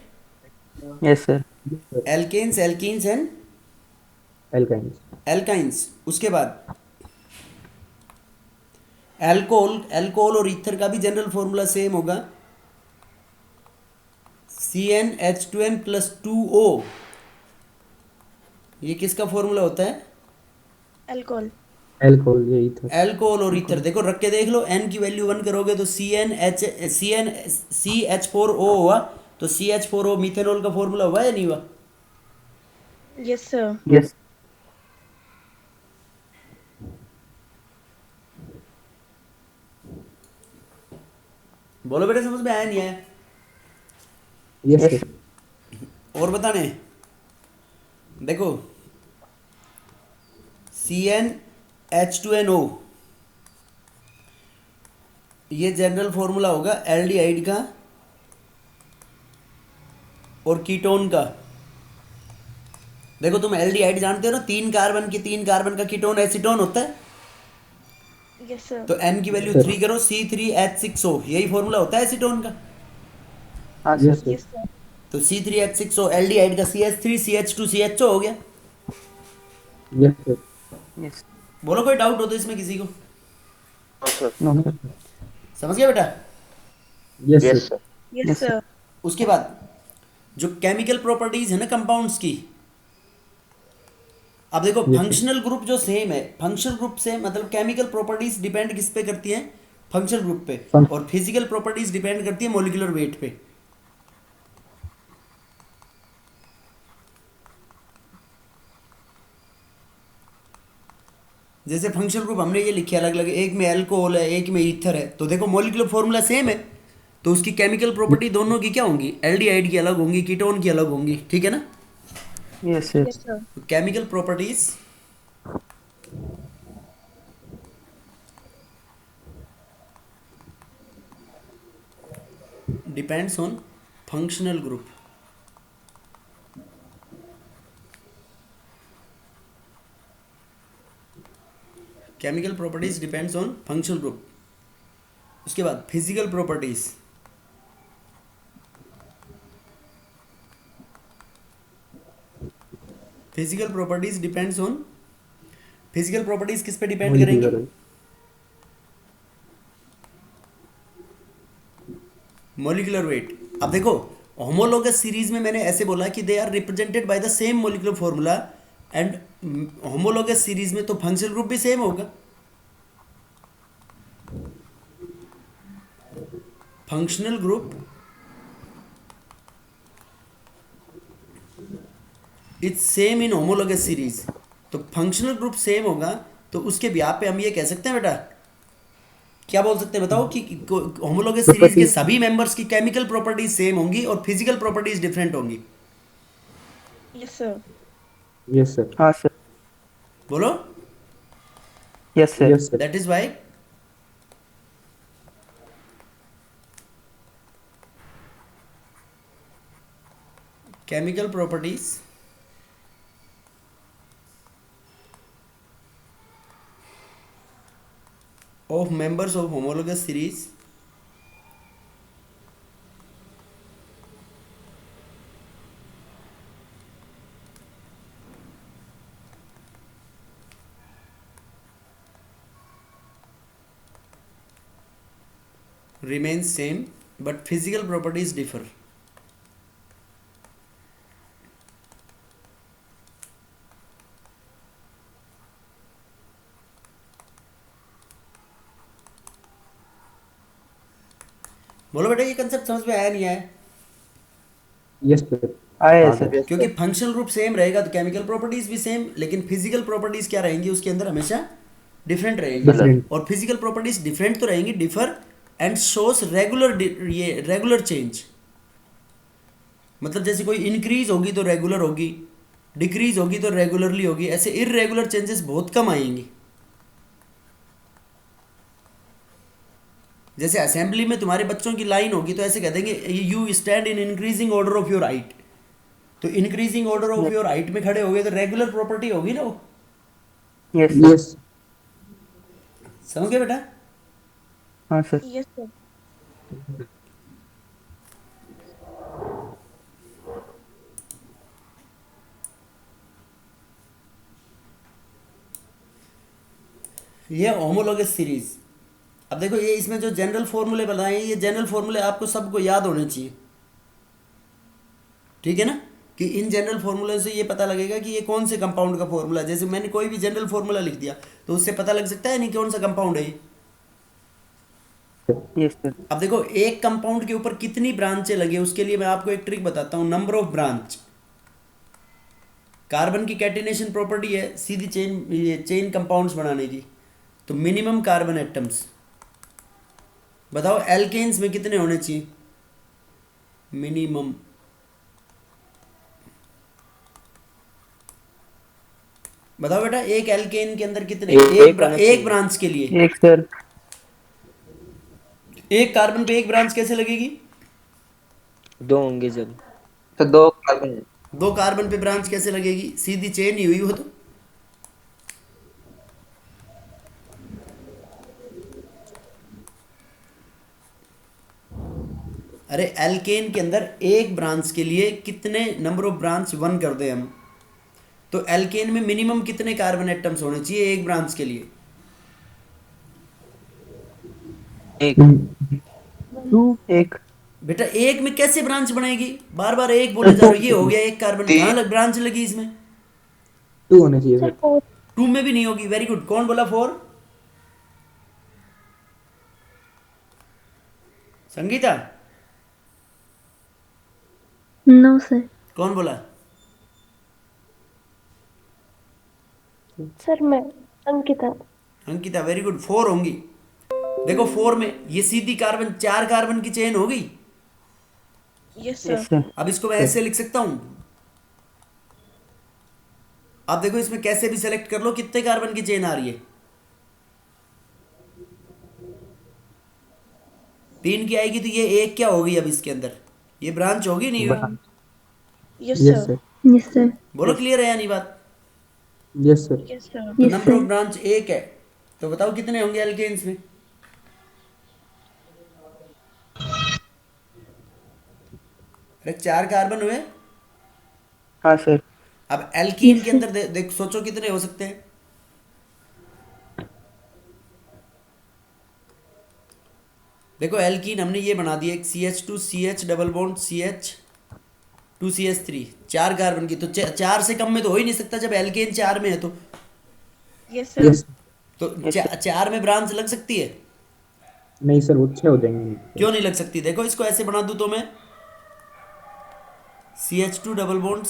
Yes sir. Alkanes, alkenes and Alkynes. Alkynes. उसके बाद एल्कोहल और ईथर का भी जनरल फॉर्मूला सेम होगा, CnH2n+2O। ये किसका फॉर्मूला होता है? Alcohol. Alcohol, ये ether. एल्कोहल और ईथर। देखो रख के देख लो, n की वैल्यू 1 करोगे तो CH4O हुआ, तो CH4O मिथेनॉल का फॉर्मूला हुआ या नहीं हुआ? Yes, sir. यस। बोलो बेटा, समझ में आया नहीं आया? Yes, Yes. sir. और बताने, देखो CnH2nO, ये जनरल फॉर्मूला होगा एल्डिहाइड का और कीटोन का। देखो तुम एल्डिहाइड जानते हो ना, 3 कार्बन का कीटोन एसीटोन होता है। Yes, sir. तो n की वैल्यू 3 करो, C3H6O, यही फॉर्मूला होता है एसीटोन का। हाँ Yes, sir. sir. Yes, sir. तो C3H6O एल्डिहाइड का CH3CH2CHO हो गया। Yes, sir. यस। बोलो कोई डाउट हो तो इसमें किसी को? No sir. समझ गया बेटा? Yes, sir. Yes, Yes, sir. उसके बाद जो केमिकल प्रॉपर्टीज है ना कंपाउंड्स की, अब देखो फंक्शनल ग्रुप जो सेम है, फंक्शनल ग्रुप से मतलब केमिकल प्रॉपर्टीज डिपेंड किस पे करती हैं? फंक्शनल ग्रुप पे। और फिजिकल प्रॉपर्टीज डिपेंड करती है मॉलिक्यूलर वेट पे। जैसे फंक्शनल ग्रुप हमने ये लिखे अलग अलग, एक में अल्कोहल है, एक में ईथर है, तो देखो मॉलिक्यूलर फॉर्मूला सेम है, तो उसकी केमिकल प्रॉपर्टी दोनों की क्या होंगी? एल्डिहाइड की अलग होंगी, कीटोन की अलग होंगी, ठीक है ना? Yes sir. Yes, sir. Chemical properties depends on functional group. Chemical properties depends on functional group. उसके बाद physical properties, physical properties depends on, physical properties किस पे डिपेंड करेंगी? Molecular. Molecular weight. अब देखो होमोलोगस सीरीज में मैंने ऐसे बोला कि they are represented by the same molecular formula and homologous series में तो फंक्शनल ग्रुप भी सेम होगा। Functional group is same in homologous series, तो फंक्शनल ग्रुप सेम होगा तो उसके ब्याह पे हम ये कह सकते हैं बेटा, क्या बोल सकते हैं बताओ कि होमोलोगस सीरीज के सभी मेंबर्स की केमिकल प्रॉपर्टीज सेम होंगी और फिजिकल प्रॉपर्टीज डिफरेंट होंगी। Yes, sir. Yes sir. हाँ सर। बोलो। Yes sir. Yes sir. That is why chemical properties of members of homologous series remains same but physical properties differ। बोलो बेटा ये कंसेप्ट समझ में आया नहीं आया? Yes sir. आया सर। क्योंकि फंक्शनल ग्रुप सेम रहेगा तो केमिकल प्रॉपर्टीज भी सेम, लेकिन फिजिकल प्रॉपर्टीज क्या रहेंगी उसके अंदर हमेशा डिफरेंट रहेंगी। Different। और फिजिकल प्रॉपर्टीज डिफरेंट तो रहेंगी, डिफर एंड शोस रेगुलर, ये रेगुलर चेंज, मतलब जैसे कोई इंक्रीज होगी तो रेगुलर होगी, डिक्रीज होगी तो रेगुलरली होगी, ऐसे इरेगुलर चेंजेस बहुत कम आएंगी। जैसे असेंबली में तुम्हारे बच्चों की लाइन होगी तो ऐसे कह देंगे you stand in increasing order of your height, तो increasing order of your height में खड़े हो गए तो रेगुलर प्रॉपर्टी होगी ना वो। Yes sir. यस। समझ गए बेटा? हाँ सर। Yes, sir. ये होमोलोगस सीरीज। अब देखो ये इसमें जो जनरल फॉर्मूले बनाए हैं, ये जनरल फॉर्मूले आपको सबको याद होने चाहिए, ठीक है ना? कि इन जनरल फॉर्मूले से ये पता लगेगा कि ये कौन से कंपाउंड का फॉर्मूला है। जैसे मैंने कोई भी जनरल फॉर्मूला लिख दिया तो उससे पता लग सकता है नहीं कौन सा कंपाउंड है ये। Yes sir. अब देखो एक कंपाउंड के ऊपर कितनी ब्रांचें लगे उसके लिए मैं आपको एक ट्रिक बताता हूँ, नंबर ऑफ ब्रांच। कार्बन की कैटिनेशन प्रॉपर्टी है सीधी चेन कंपाउंड्स बनाने की, तो मिनिमम कार्बन एटम्स। बताओ एल्केन्स में कितने होने चाहिए मिनिमम? बताओ बेटा एक एल्केन के अंदर कितने? एक ब्रांच के लिए एक सर। एक कार्बन पे एक ब्रांच कैसे लगेगी? 2 होंगे जब। तो दो कार्बन। दो कार्बन पे ब्रांच कैसे लगेगी? सीधी चेन ही हुई वो तो। अरे एल्केन के अंदर एक ब्रांच के लिए कितने नंबर ऑफ ब्रांच 1 कर दे हम, तो एल्केन में मिनिमम कितने कार्बन एटम्स होने चाहिए एक ब्रांच के लिए? एक। 2 एक। बेटा एक में कैसे ब्रांच बनेगी? बार बार एक बोले जा रहे हो, ये हो गया एक कार्बन, कहाँ ब्रांच लगी इसमें? 2 होने चाहिए Sir, सर। 4. 2 में भी नहीं होगी। Very good. कौन बोला 4? संगीता। No sir. कौन बोला? Sir, मैं अंकिता. अंकिता। Very good. 4 होंगी। देखो 4 में ये सीधी कार्बन 4 कार्बन की चेन होगी। Yes, sir. Yes sir. अब इसको मैं ऐसे लिख सकता हूं। अब देखो इसमें कैसे भी सेलेक्ट कर लो कितने कार्बन की चेन आ रही है। 3 की आएगी तो ये एक क्या होगी अब इसके अंदर? ये ब्रांच होगी नहीं होगी? Yes, yes sir. Sir. Yes sir. बोलो क्लियर है या नहीं बात? Yes sir. Yes, sir. तो Yes, number of sir. Branch एक है, तो बताओ कितने होंगे एल्केन्स में? अरे 4 कार्बन हुए। हाँ सर। अब एल्कीन Yes, के sir. अंदर देख सोचो कितने हो सकते हैं? देखो एल्कीन हमने ये बना दिया एक CH2 CH double bond CH2 CH3, 4 carbon की, तो 4 से कम में तो हो ही नहीं सकता जब एल्केन 4 में है तो। Yes, sir. यस तो 4 में ब्रांच लग सकती है? नहीं सर, वो 6 हो जाएंगे। क्यों नहीं लग सकती? देखो इसको ऐसे बना दूं तो मैं CH2 डबल बॉन्ड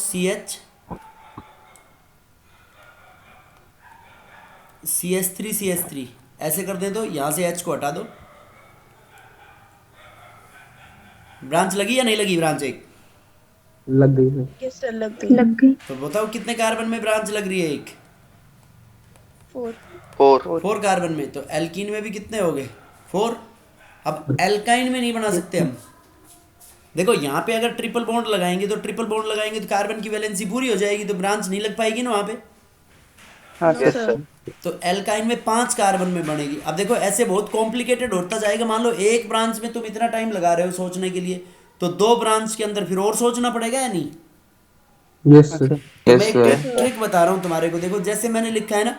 CH3 ऐसे कर दें तो यहाँ से H को हटा दो। ब्रांच लगी या नहीं लगी? ब्रांच एक लग गई सर। Yes, sir. लग लग गई। तो बताओ कितने कार्बन में ब्रांच लग रही है? एक। 4. 4 कार्बन में। तो एल्कीन में भी कितने हो गए? 4। अब एल्काइन में नहीं बना सकते हम। देखो यहाँ पे अगर ट्रिपल बॉन्ड लगाएंगे तो कार्बन की वैलेंसी पूरी हो जाएगी, तो ब्रांच नहीं लग पाएगी ना वहाँ पे। हाँ No, सर। sir. तो एल्काइन में 5 कार्बन में बनेगी। अब देखो ऐसे बहुत कॉम्प्लिकेटेड होता जाएगा। मान लो एक ब्रांच में तुम इतना टाइम लगा रहे हो सोचने के लिए, तो 2 ब्रांच के अंदर फिर और सोचना पड़ेगा या नहीं? Yes sir. तो मैं एक ट्रिक बता रहा हूँ तुम्हारे को। देखो जैसे मैंने लिखा है ना,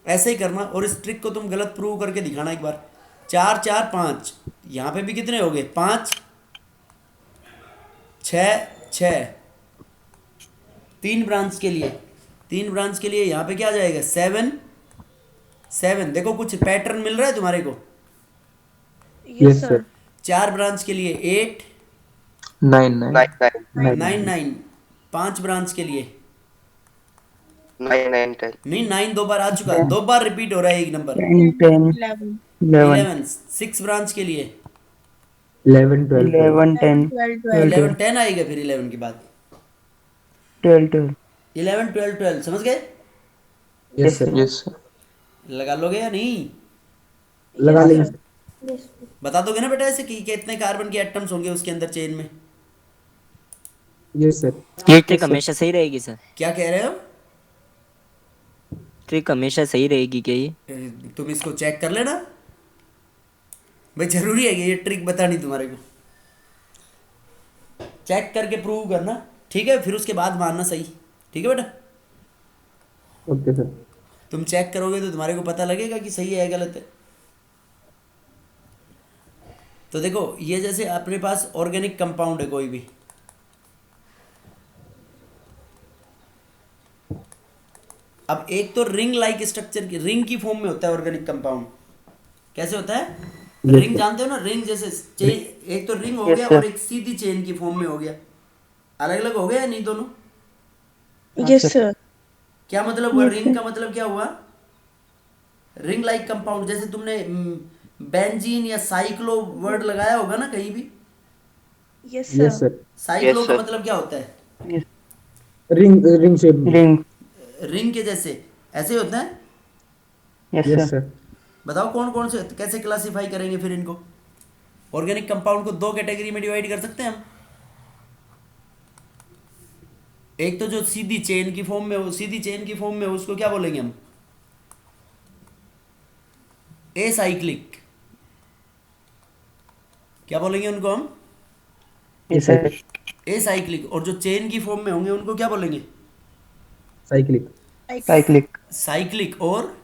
ऐसे ही करना, और इस ट्रिक को तुम गलत प्रूव करके दिखाना एक बार। 4 4 5, यहाँ पे भी कितने हो गए? 5 6 6। 3 ब्रांच के लिए यहाँ पे क्या आ जाएगा? 7 7। देखो कुछ पैटर्न मिल रहा है तुम्हारे को? Yes, sir. 4 ब्रांच के लिए 8 9 9 9। 5 ब्रांच के लिए 9 10 नहीं, 9 2 बार आ चुका, 2 बार रिपीट हो रहा है एक नंबर। 10 11. 11 11। 6 ब्रांच के लिए 11 12 11 10 12, 12. 11 10 आएगा, फिर 11 के बाद 12 11 12 12। समझ गए? Yes sir. लगा लोगे या नहीं? लगा लेंगे सर। बता दोगे ना बेटा ऐसे कि कितने कार्बन के एटम्स होंगे उसके अंदर चेन में? Yes sir. ये ट्रिक हमेशा सही रहेगी सर? क्या कह रहे हो? ट्रिक हमेशा सही रहेगी क्या ये? तुम इसको चेक कर लेना भाई, जरूरी है कि ये ट्रिक बतानी तुम्हारे को। चेक करके प्रूव करना, ठीक है? फिर उसके बाद मानना सही, ठीक है बेटा? Okay sir. तुम चेक करोगे तो तुम्हारे को पता लगेगा कि सही है गलत है। तो देखो ये जैसे अपने पास ऑर्गेनिक कंपाउंड है कोई भी, अब एक तो रिंग लाइक स्ट्रक्चर की, रिंग की फॉर्म में होता है ऑर्गेनिक कंपाउंड। कैसे होता है? रिंग जानते हो ना? रिंग जैसे चेन, एक तो रिंग हो Yes, गया sir. और एक सीधी चेन की फॉर्म में हो गया। अलग अलग हो गया या नहीं दोनों? Yes, sir. क्या मतलब हुआ? रिंग का मतलब क्या हुआ? Ring like compound. जैसे तुमने बेंजीन या साइक्लो वर्ड लगाया होगा ना कहीं भी। Yes, sir. Yes sir. Cyclo का मतलब क्या होता है? रिंग शेप में। रिंग। रिंग के जैसे, ऐसे होता है। Yes yes sir. सर। बताओ कौन कौन से, कैसे क्लासिफाई करेंगे फिर इनको? ऑर्गेनिक कंपाउंड को 2 कैटेगरी में डिवाइड कर सकते हैं हम। एक तो जो सीधी चेन की फॉर्म में हो, उसको क्या बोलेंगे हम? एसाइक्लिक। क्या बोलेंगे उनको हम? Yes sir. एसाइक्लिक। और जो चेन की फॉर्म में होंगे उनको क्या बोलेंगे? साइक्लिक। साइक्लिक। साइक्लिक। और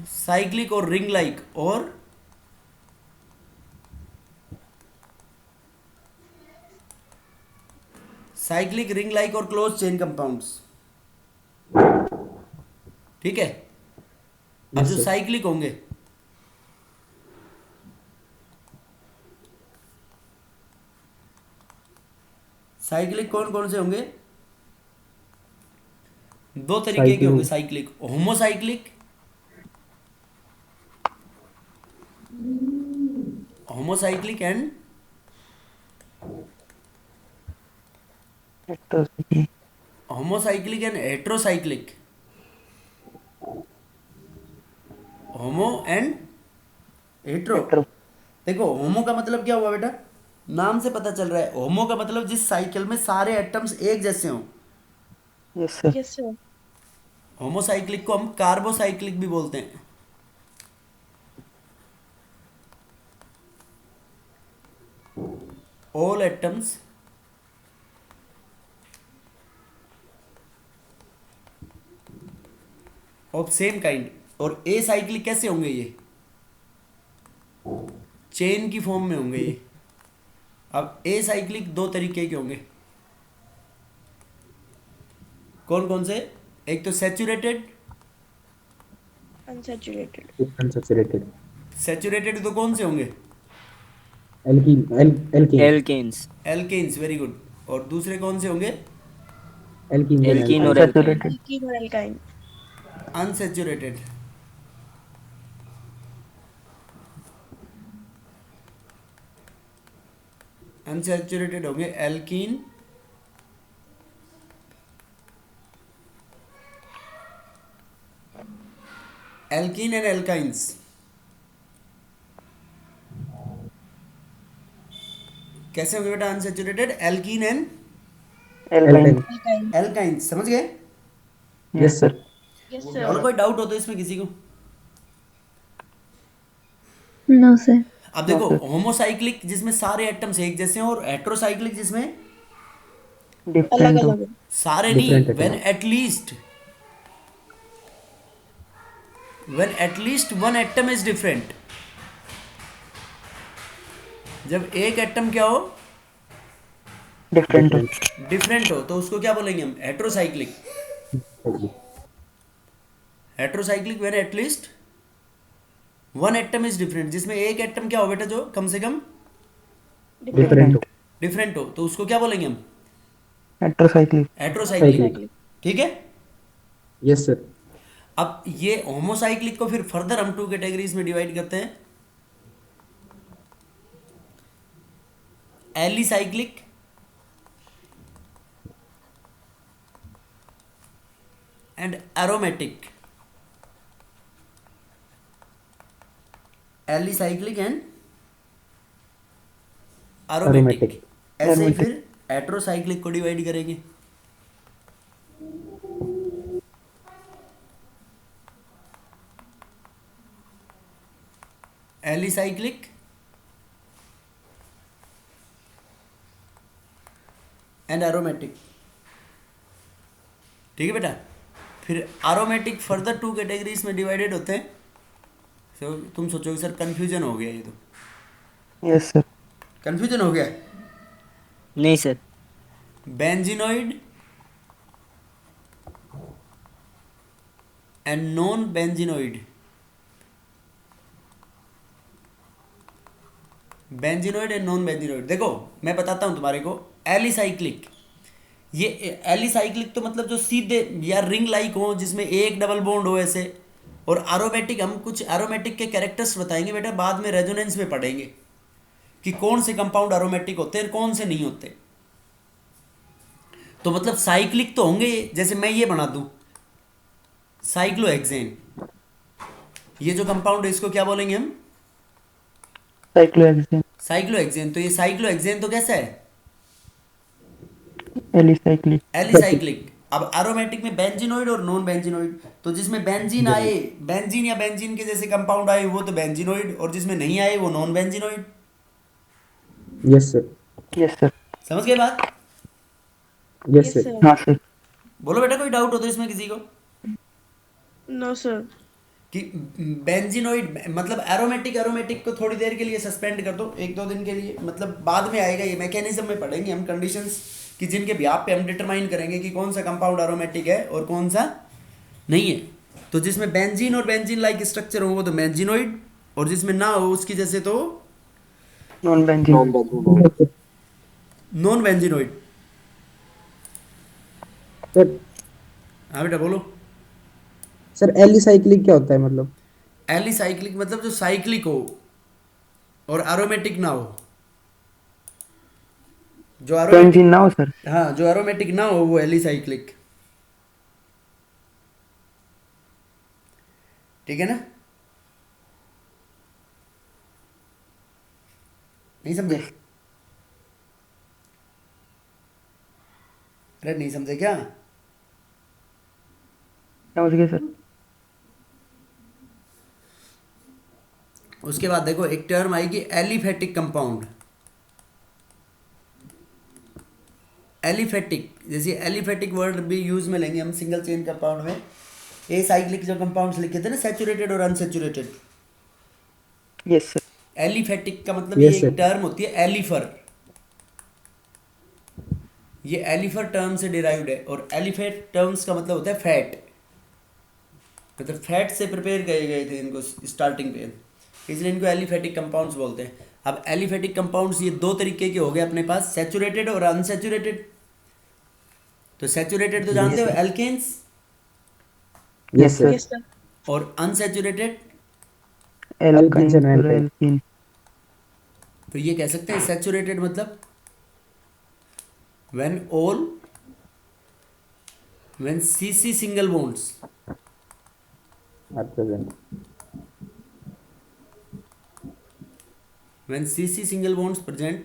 साइक्लिक और रिंग लाइक और साइक्लिक, रिंग लाइक और क्लोज चेन कंपाउंड्स, ठीक है? अब Yes, जो sir. साइक्लिक होंगे, साइक्लिक कौन कौन से होंगे? 2 तरीके के होंगे cyclic. Homocyclic, homocyclic and heterocyclic. Homo and hetero. देखो होमो का मतलब क्या हुआ बेटा? नाम से पता चल रहा है। होमो का मतलब जिस साइकिल में सारे एटम्स एक जैसे हों। Yes sir. Yes, sir. Homocyclic को हम कार्बोसाइक्लिक भी बोलते हैं। All atoms of same kind, और ए साइक्लिक कैसे होंगे ये? चेन की फॉर्म में होंगे ये। अब ए साइक्लिक दो तरीके के होंगे, कौन कौन से? एक तो सैचुरेटेड, Unsaturated. अनसैचुरेटेड, सैचुरेटेड तो कौन से होंगे? Alkene alkanes. Alkanes, very good. और दूसरे कौन से होंगे? एल्कीन एल्कीन और alkyne. Unsaturated. Alkene or alkyne. Unsaturated. Unsaturated होंगे एल्कीन एल्कीन एंड एल्काइंस। कैसे होंगे बेटा unsaturated? Alkene and Alkyne. Alkyne. Alkynes, समझ गए? Yes, sir. Yes, और sir. कोई डाउट हो तो इसमें किसी को? No sir. अब देखो, होमोसाइक्लिक जिसमें सारे एटम्स एक जैसे हैं, और हेट्रोसाइक्लिक जिसमें Different. अलग-अलग. सारे Different नहीं, atom. when at least one atom is different। जब एक एटम क्या हो? Different. डिफरेंट हो, तो उसको क्या बोलेंगे हम? Heterocyclic. Heterocyclic when at least one atom is different, जिसमें एक एटम क्या हो बेटा जो कम से कम Different. डिफरेंट हो, तो उसको क्या बोलेंगे हम? Heterocyclic. हेट्रोसाइक्लिक। ठीक है। Yes sir. अब ये होमोसाइक्लिक को फिर फर्दर हम टू कैटेगरीज में डिवाइड करते हैं, alicyclic and aromatic. Alicyclic and aromatic. Aromatic. ऐसे ही फिर हेट्रोसाइक्लिक को डिवाइड करेंगे। Alicyclic and aromatic. ठीक है बेटा। फिर एरोमेटिक फर्दर टू कैटेगरीज में डिवाइडेड होते हैं। तो तुम सोचोगे सर कंफ्यूजन हो गया, ये तो Yes, sir. कंफ्यूजन हो गया। नहीं sir. Benzenoid and non benzenoid. Benzenoid and non benzenoid. देखो मैं बताता हूं तुम्हारे को। एलिसाइक्लिक, ये एलिसाइक्लिक तो मतलब जो सीधे या रिंग लाइक हो, जिसमें एक डबल बॉन्ड हो ऐसे। और एरोमेटिक, हम कुछ एरोमेटिक के कैरेक्टर्स बताएंगे बेटा, बाद में रेजोनेंस में पढ़ेंगे कि कौन से कंपाउंड एरोमेटिक होते हैं कौन से नहीं होते। तो मतलब साइक्लिक तो होंगे, जैसे मैं ये बना दूं साइक्लोहेक्सेन, ये जो कंपाउंड है इसको क्या बोलेंगे हम? Cyclohexane. साइक्लोहेक्सेन। तो ये साइक्लोहेक्सेन तो कैसा है? Alicyclic. एलिसाइक्लिक। अब एरोमेटिक में बेंजीनोइड और नॉन बेंजीनोइड, तो जिसमें बेंजीन आए, बेंजीन या बेंजीन के जैसे कंपाउंड आए वो तो बेंजीनोइड, और जिसमें नहीं आए वो non benzenoid. Yes sir. Yes, sir. समझ गए बात? Yes Yes, sir. sir. हाँ sir. बोलो बेटा कोई डाउट हो तो इसमें किसी को No, sir. कि बेंजीनोइड मतलब एरोमेटिक। एरोमेटिक को थोड़ी देर के लिए सस्पेंड कर दो, एक दो दिन के लिए, मतलब बाद में आएगा ये मैकेनिज्म में पढ़ेंगे हम कंडीशंस कि जिनके बिहाफ पे हम डिटरमाइन करेंगे कि कौन सा कंपाउंड एरोमेटिक है और कौन सा नहीं है। तो जिसमें बेंजीन और बेंजीन लाइक स्ट्रक्चर हो वो तो बेंजीनोइड, और जिसमें ना हो उसकी जैसे तो Non-benzene. Non benzenoid. सर हाँ बेटा बोलो। सर एलिसाइक्लिक क्या होता है मतलब? एलिसाइक्लिक मतलब जो साइक्लिक हो और एरोमेटिक ना हो। जो एरोमेटिक, Benzene now, sir. हाँ जो एरोमेटिक ना हो वो एलिसाइक्लिक। ठीक है ना? नहीं समझे? अरे नहीं समझे क्या? समझ गए sir. उसके बाद देखो एक टर्म आएगी एलिफेटिक कंपाउंड। एलिफेटिक, जैसे एलिफेटिक वर्ड भी यूज में लेंगे हम सिंगल चेन कंपाउंड में। साइक्लिक जो कंपाउंड्स लिखे थे ना, सैचुरेटेड और अनसैचुरेटेड। Yes sir. एलिफेटिक का मतलब Yes, ये sir. एक टर्म होती है एलिफर, ये एलिफर टर्म से डिराइव्ड है, और एलिफेट टर्म्स का मतलब होता है फैट, मतलब फैट से प्रिपेयर किए गए थे इनको स्टार्टिंग पे, इसलिए इनको एलिफेटिक कंपाउंड्स बोलते हैं। अब एलिफेटिक कंपाउंड्स ये दो तरीके के हो गए अपने पास, सैचुरेटेड और अनसैचुरेटेड। तो सैचुरेटेड तो जानते हो, alkanes, Yes, sir. Yes, sir. और अनसैचुरेटेड एल्काइन and और alkyne. एल्कीन। तो ये कह सकते हैं सैचुरेटेड मतलब when CC single bonds At present. when CC single bonds present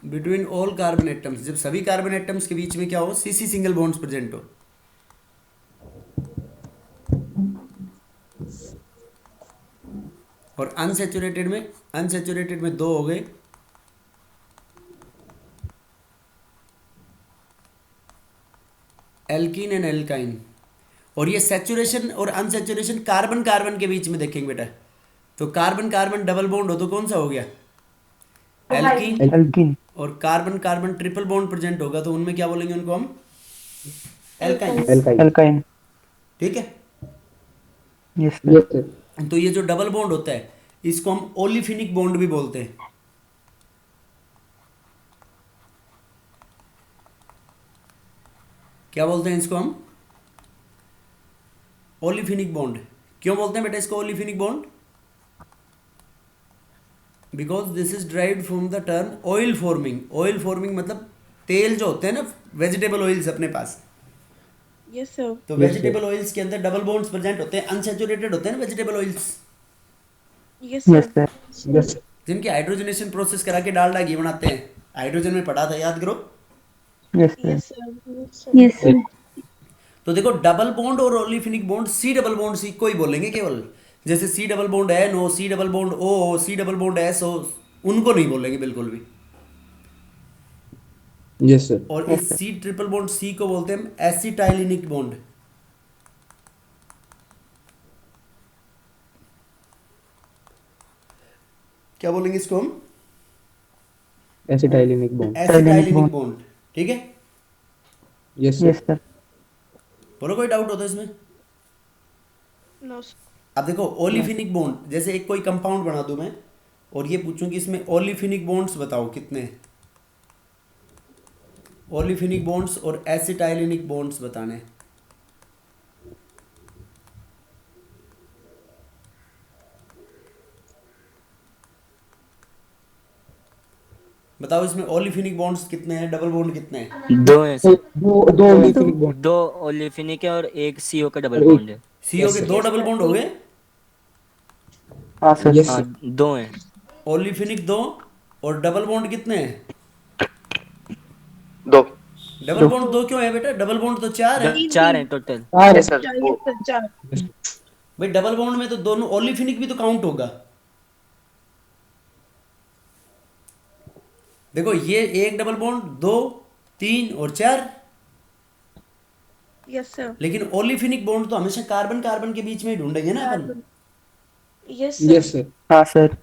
between all carbon atoms, जब सभी कार्बन एटम्स के बीच में क्या हो, CC सिंगल बॉन्ड्स प्रेजेंट हो। और अनसैचुरेटेड में दो हो गए, एल्कीन एंड एल्काइन। और ये सैचुरेशन और अनसैचुरेशन कार्बन कार्बन के बीच में देखेंगे बेटा, तो कार्बन कार्बन डबल बॉन्ड हो तो कौन सा हो गया, एल्कीन, एल्कीन। और carbon carbon triple bond present होगा तो उनमें क्या बोलेंगे उनको हम, एल्काइन। Alkyne. एल्काइन। ठीक है। Yes sir. Yes, sir. तो ये जो डबल बॉन्ड होता है इसको हम ओलिफिनिक बॉन्ड भी बोलते हैं। क्या बोलते हैं इसको हम, ओलिफिनिक बॉन्ड। क्यों बोलते हैं बेटा इसको olefinic bond, because this is derived from the term oil forming. Oil forming मतलब तेल जो होते हैं ना, वेजिटेबल ऑयल्स अपने पास, Yes, sir. तो वेजिटेबल ऑयल्स के अंदर डबल बॉन्ड्स प्रेजेंट होते हैं, अनसैचुरेटेड होते हैं ना vegetable oils, Yes, sir. Yes sir. Yes, sir. जिनकी हाइड्रोजनेशन प्रोसेस करा के डालडा घी बनाते हैं, हाइड्रोजन में पढ़ा था, याद करो। Yes sir. Yes, sir. Yes, sir. Yes sir. तो देखो डबल बॉन्ड और olefinic bond, C double bond C को ही बोलेंगे केवल, जैसे सी डबल बॉन्ड है no, C double bond O, C double bond S O, उनको नहीं बोलेंगे बिल्कुल भी। Yes, sir. और इस सी ट्रिपल बॉन्ड सी को बोलते हैं हम एसिटाइलिनिक बॉन्ड। क्या बोलेंगे इसको हम, Acetylenic bond. एसिटाइलिनिक बॉन्ड। ठीक है, Yes, sir. Yes sir. बोलो कोई डाउट होता है इसमें। No, sir. अब देखो ओलिफिनिक बॉन्ड, जैसे एक कोई कंपाउंड बना दूं मैं और ये पूछूं कि इसमें ओलिफिनिक बॉन्ड्स बताओ कितने हैं, ओलिफिनिक बॉन्ड्स और एसिटाइलिनिक बॉन्ड्स बताने हैं। बताओ इसमें ओलिफिनिक बॉन्ड्स कितने हैं, डबल बॉन्ड कितने हैं। दो हैं So, सर, दो olefinic bond. दो ओलिफिनिक है और एक CO का डबल और एक- बॉन्ड है। सीओ के दो डबल बॉन्ड हो गए, हाँ सर। Yes, हाँ sir. दो हैं। ओलिफिनिक दो, और डबल बॉन्ड कितने हैं, दो। डबल बॉन्ड दो क्यों है बेटा, डबल बॉन्ड तो चार है चार हैं टोटल। हाँ, yes sir. Yes, sir. Char. भाई, डबल बॉन्ड में तो दोनों ओलिफिनिक भी तो काउंट होगा। देखो ये एक डबल बॉन्ड, दो, तीन और चार, Yes, sir. लेकिन ओलिफिनिक बॉन्ड तो हमेशा कार्बन कार्बन के बीच में ही ढूंढेंगे ना अपन। Yes, sir. Yes, sir. हाँ सर।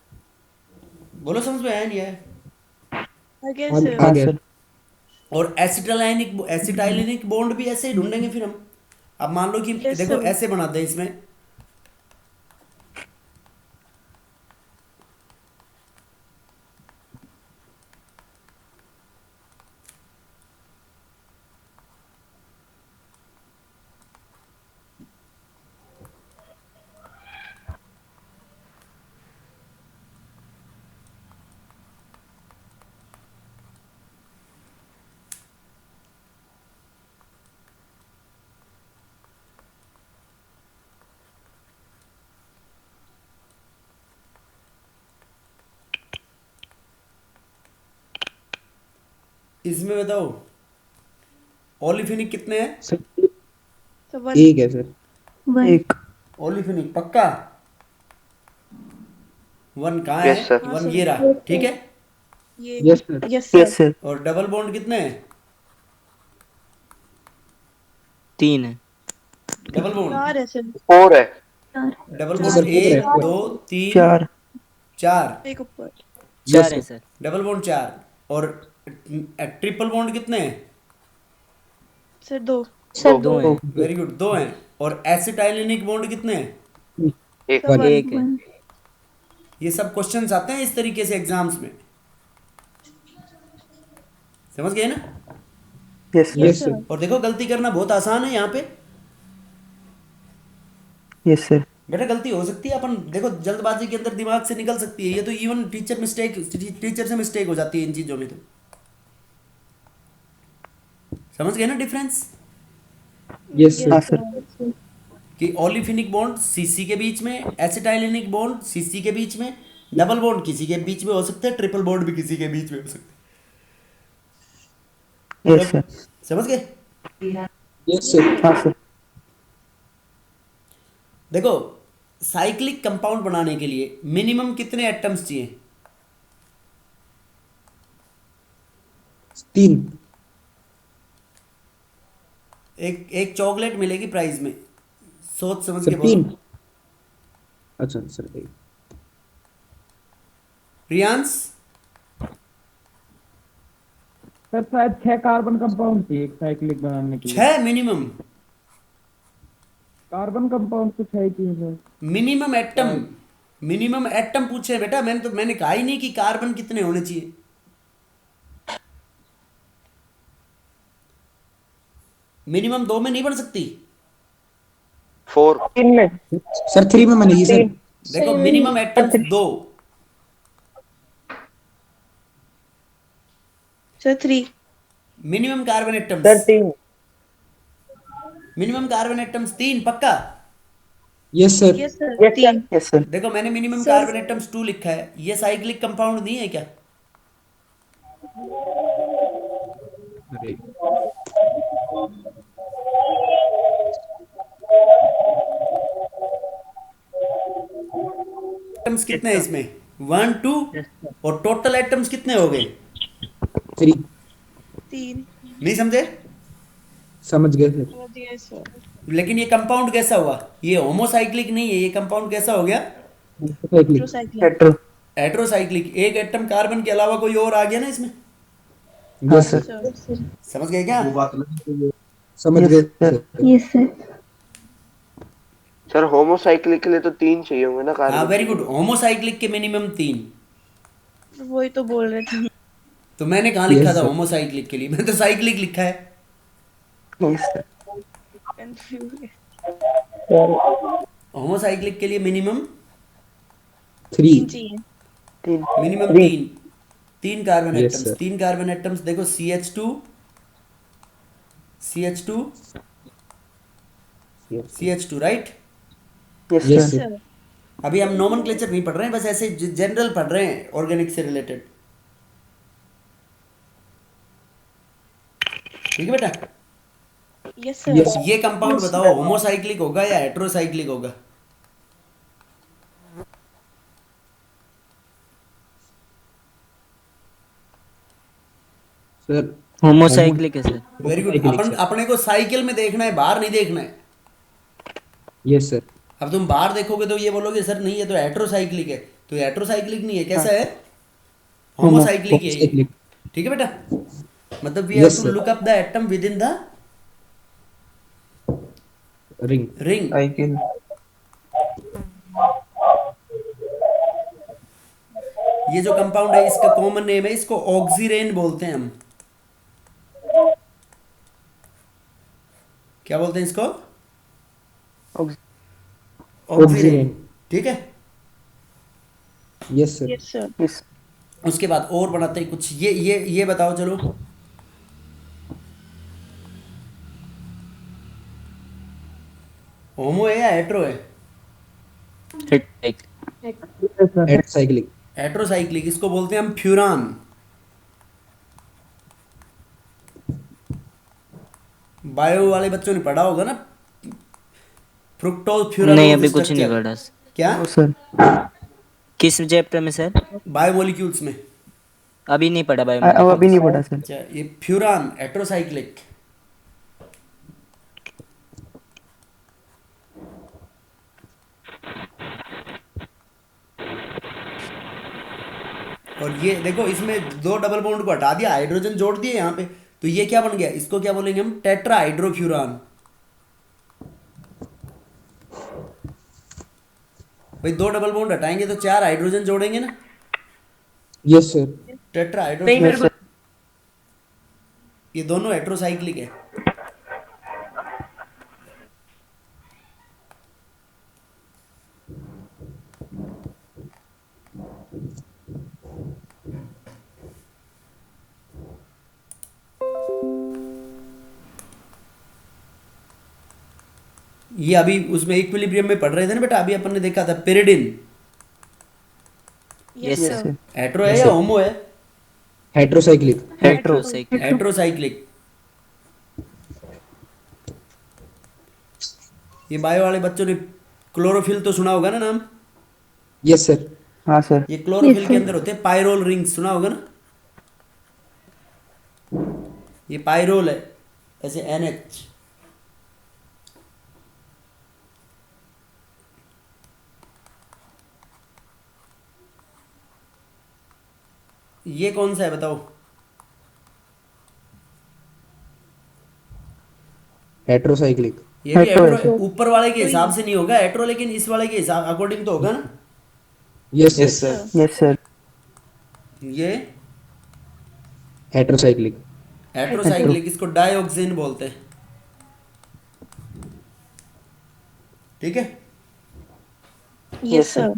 बोलो समझ में आया नहीं आया। I guess, हाँ, sir. हाँ गया. सर। और एसिटाइलिनिक बॉन्ड भी ऐसे ही ढूंढेंगे फिर हम। अब मान लो कि Yes, देखो sir. ऐसे बनाते हैं इसमें, इसमें बताओ ओलिफिनिक कितने हैं, So one. एक है सर. वन। एक। ओलिफिनिक पक्का, वन कहाँ है? Yes, sir. वन ये रहा, ठीक है। ये yes sir yes yes sir sir और डबल बॉन्ड कितने हैं? 3 है। डबल बॉन्ड 4 है सर 4 है। डबल चार। बॉन्ड सर, 1 4 2 3 4 4, एक ऊपर 4 है सर। Double bond 4। और ट्रिपल बॉन्ड कितने हैं? सर 2 सर 2 है। वेरी गुड, 2 हैं। और एसिटाइलिनिक बॉन्ड कितने हैं? एक सब 1 है। ये सब क्वेश्चंस आते हैं इस तरीके से एग्जाम्स में, समझ गए ना? यस यस सर सर और देखो गलती करना बहुत आसान है यहाँ पे। यस सर बेटा गलती हो सकती है, अपन देखो जल्दबाजी के अंदर दिमाग से निकल सकती है, ये तो इवन टीचर से मिस्टेक हो जाती है इन चीजों में। तो समझ गए ना डिफरेंस? यस हाँ सर सर कि ओलिफिनिक बॉन्ड सीसी के बीच में, एसिटाइलिनिक बॉन्ड सीसी के बीच में, डबल बॉन्ड किसी के बीच में हो सकते हैं, ट्रिपल बॉन्ड भी किसी के बीच में हो सकते हैं। यस सर समझ गए? यस सर हाँ सर देखो साइक्लिक कंपाउंड बनाने के लिए मिनिमम कितने एटम्स चाहिए? 3 एक चॉकलेट मिलेगी प्राइस में, सोच समझ के सर 3 बोलो। अच्छा सर रियांस सर शायद 6 कार्बन कंपाउंड थी एक साइक्लिक बनाने के लिए। 6 मिनिमम, कार्बन कंपाउंड तो 6 ही थी सर। मिनिमम एटम पूछे बेटा, मैंने कहा ही नहीं कि कार्बन कितने होने चाहिए। मिनिमम 2 में नहीं बन सकती। 4 सर 3 में बनेगी सर देखो minimum atoms 2, sir 3 minimum carbon atoms minimum carbon atoms 3 पक्का। Yes sir yes sir 3 yes sir देखो मैंने मिनिमम सर- कार्बन एटम्स 2 लिखा है, ये साइक्लिक कंपाउंड नहीं है क्या? एटम्स कितने हैं इसमें? 1 2, और टोटल एटम्स कितने हो गए? 3 3 नहीं समझे? समझ गए सर दिया सर लेकिन ये कंपाउंड कैसा हुआ? ये होमोसाइक्लिक नहीं है, ये कंपाउंड कैसा हो गया? Cyclic cyclic hetero heterocyclic. एक एटम कार्बन के अलावा कोई और आ गया ना इसमें, हाँ यस सर सर समझ गए क्या? समझ यस गए sir sir yes sir sir homocyclic के लिए तो 3 चाहिए होंगे ना हाँ कार्बन। वेरी गुड, होमोसाइक्लिक के मिनिमम 3। वही तो बोल रहे थे तो मैंने कहाँ लिखा Yes, था sir. होमोसाइक्लिक के लिए? मैं तो साइक्लिक लिखा है। यस सर कंफ्यूज होमोसाइक्लिक के लिए मिनिमम 3 चाहिए minimum 3 carbon Yes, atoms. sir. 3 carbon atoms देखो, CH2 CH2 right. Yes yes sir sir अभी हम नोमेनक्लेचर नहीं पढ़ रहे हैं, बस ऐसे जनरल पढ़ रहे हैं ऑर्गेनिक से रिलेटेड, ठीक है बेटा? Yes sir Yes. ये कंपाउंड बताओ होमोसाइक्लिक होगा या हेट्रोसाइक्लिक होगा? सर होमोसाइक्लिक है सर। Very good. अपन अपने को साइकिल में देखना है, बाहर नहीं देखना है। यस सर अब तुम बाहर देखोगे तो ये बोलोगे सर नहीं ये तो हेट्रोसाइक्लिक है, तो हेट्रोसाइक्लिक नहीं है, कैसा है? होमोसाइक्लिक है ये, होमोसाइक्लिक। ठीक है बेटा? मतलब we have Yes, to sir. Look up the atom with in the ring ring. Cycle ये जो कंपाउंड है इसका कॉमन नेम है, इसको ऑक्सीरेन बोलते हैं हम। क्या बोलते हैं इसको? ऑक्सीरेन, ठीक है? Yes sir yes sir yes उसके बाद और बनाते हैं कुछ। ये बताओ चलो, होमो है या हेट्रो है? साइक्लिक हेट्रोसाइक्लिक, इसको बोलते हैं हम फ्यूरान। बायो वाले बच्चों ने पढ़ा होगा ना, फ्रुक्टोज फ्यूरानोज नहीं अभी कुछ नहीं स्ट्रक्चर। पढ़ा। क्या? नो सर किस चैप्टर में सर? बायोमोलिक्यूल्स में। अभी नहीं पढ़ा भाई। अब अभी नहीं पढ़ा सर। अच्छा, ये फ्यूरान हेट्रोसाइक्लिक, और ये देखो इसमें दो डबल बॉन्ड को हटा दिया, हाइड्रोजन जोड़ दिए यहाँ पे, तो ये क्या बन गया, इसको क्या बोलेंगे हम, टेट्रा हाइड्रोफ्यूरान। भाई दो डबल बॉन्ड हटाएंगे तो 4 हाइड्रोजन जोड़ेंगे ना, यस सर। टेट्रा नहीं हाइड्रोफ्यूरान। मेरे को ये दोनों हेट्रोसाइक्लिक है। ये अभी उसमें इक्विलिब्रियम में पढ़ रहे थे ना बेटा, अभी अपन ने देखा था pyridine, yes yes sir. Sir. Hetero है या होमो है, हेट्रोसाइक्लिक। हेट्रोसाइक्लिक। हेट्रोसाइक्लिक। ये बायो वाले बच्चों ने क्लोरोफिल तो सुना होगा ना नाम, यस सर। हाँ सर। ये क्लोरोफिल Yes, के sir. अंदर होते हैं पायरोल रिंग्स, सुना होगा ना, ये पायरोल है, ऐसे NH। ये कौन सा है बताओ, हेट्रोसाइक्लिक। ये भी हेट्रो है हेट्रो, ऊपर वाले के हिसाब से नहीं होगा हेट्रो, लेकिन इस वाले के हिसाब अकॉर्डिंग तो होगा ना। Yes sir. Yes sir. ये हेट्रोसाइक्लिक। हेट्रोसाइक्लिक, इसको डाइऑक्सिन बोलते हैं, ठीक है। Yes sir.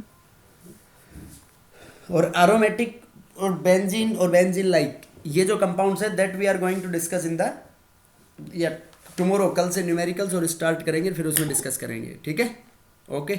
और एरोमेटिक और बेंजीन लाइक, ये जो कंपाउंड्स है that we are going to discuss in the, या टुमारो, कल से न्यूमेरिकल्स और स्टार्ट करेंगे, फिर उसमें डिस्कस करेंगे, ठीक है, ओके।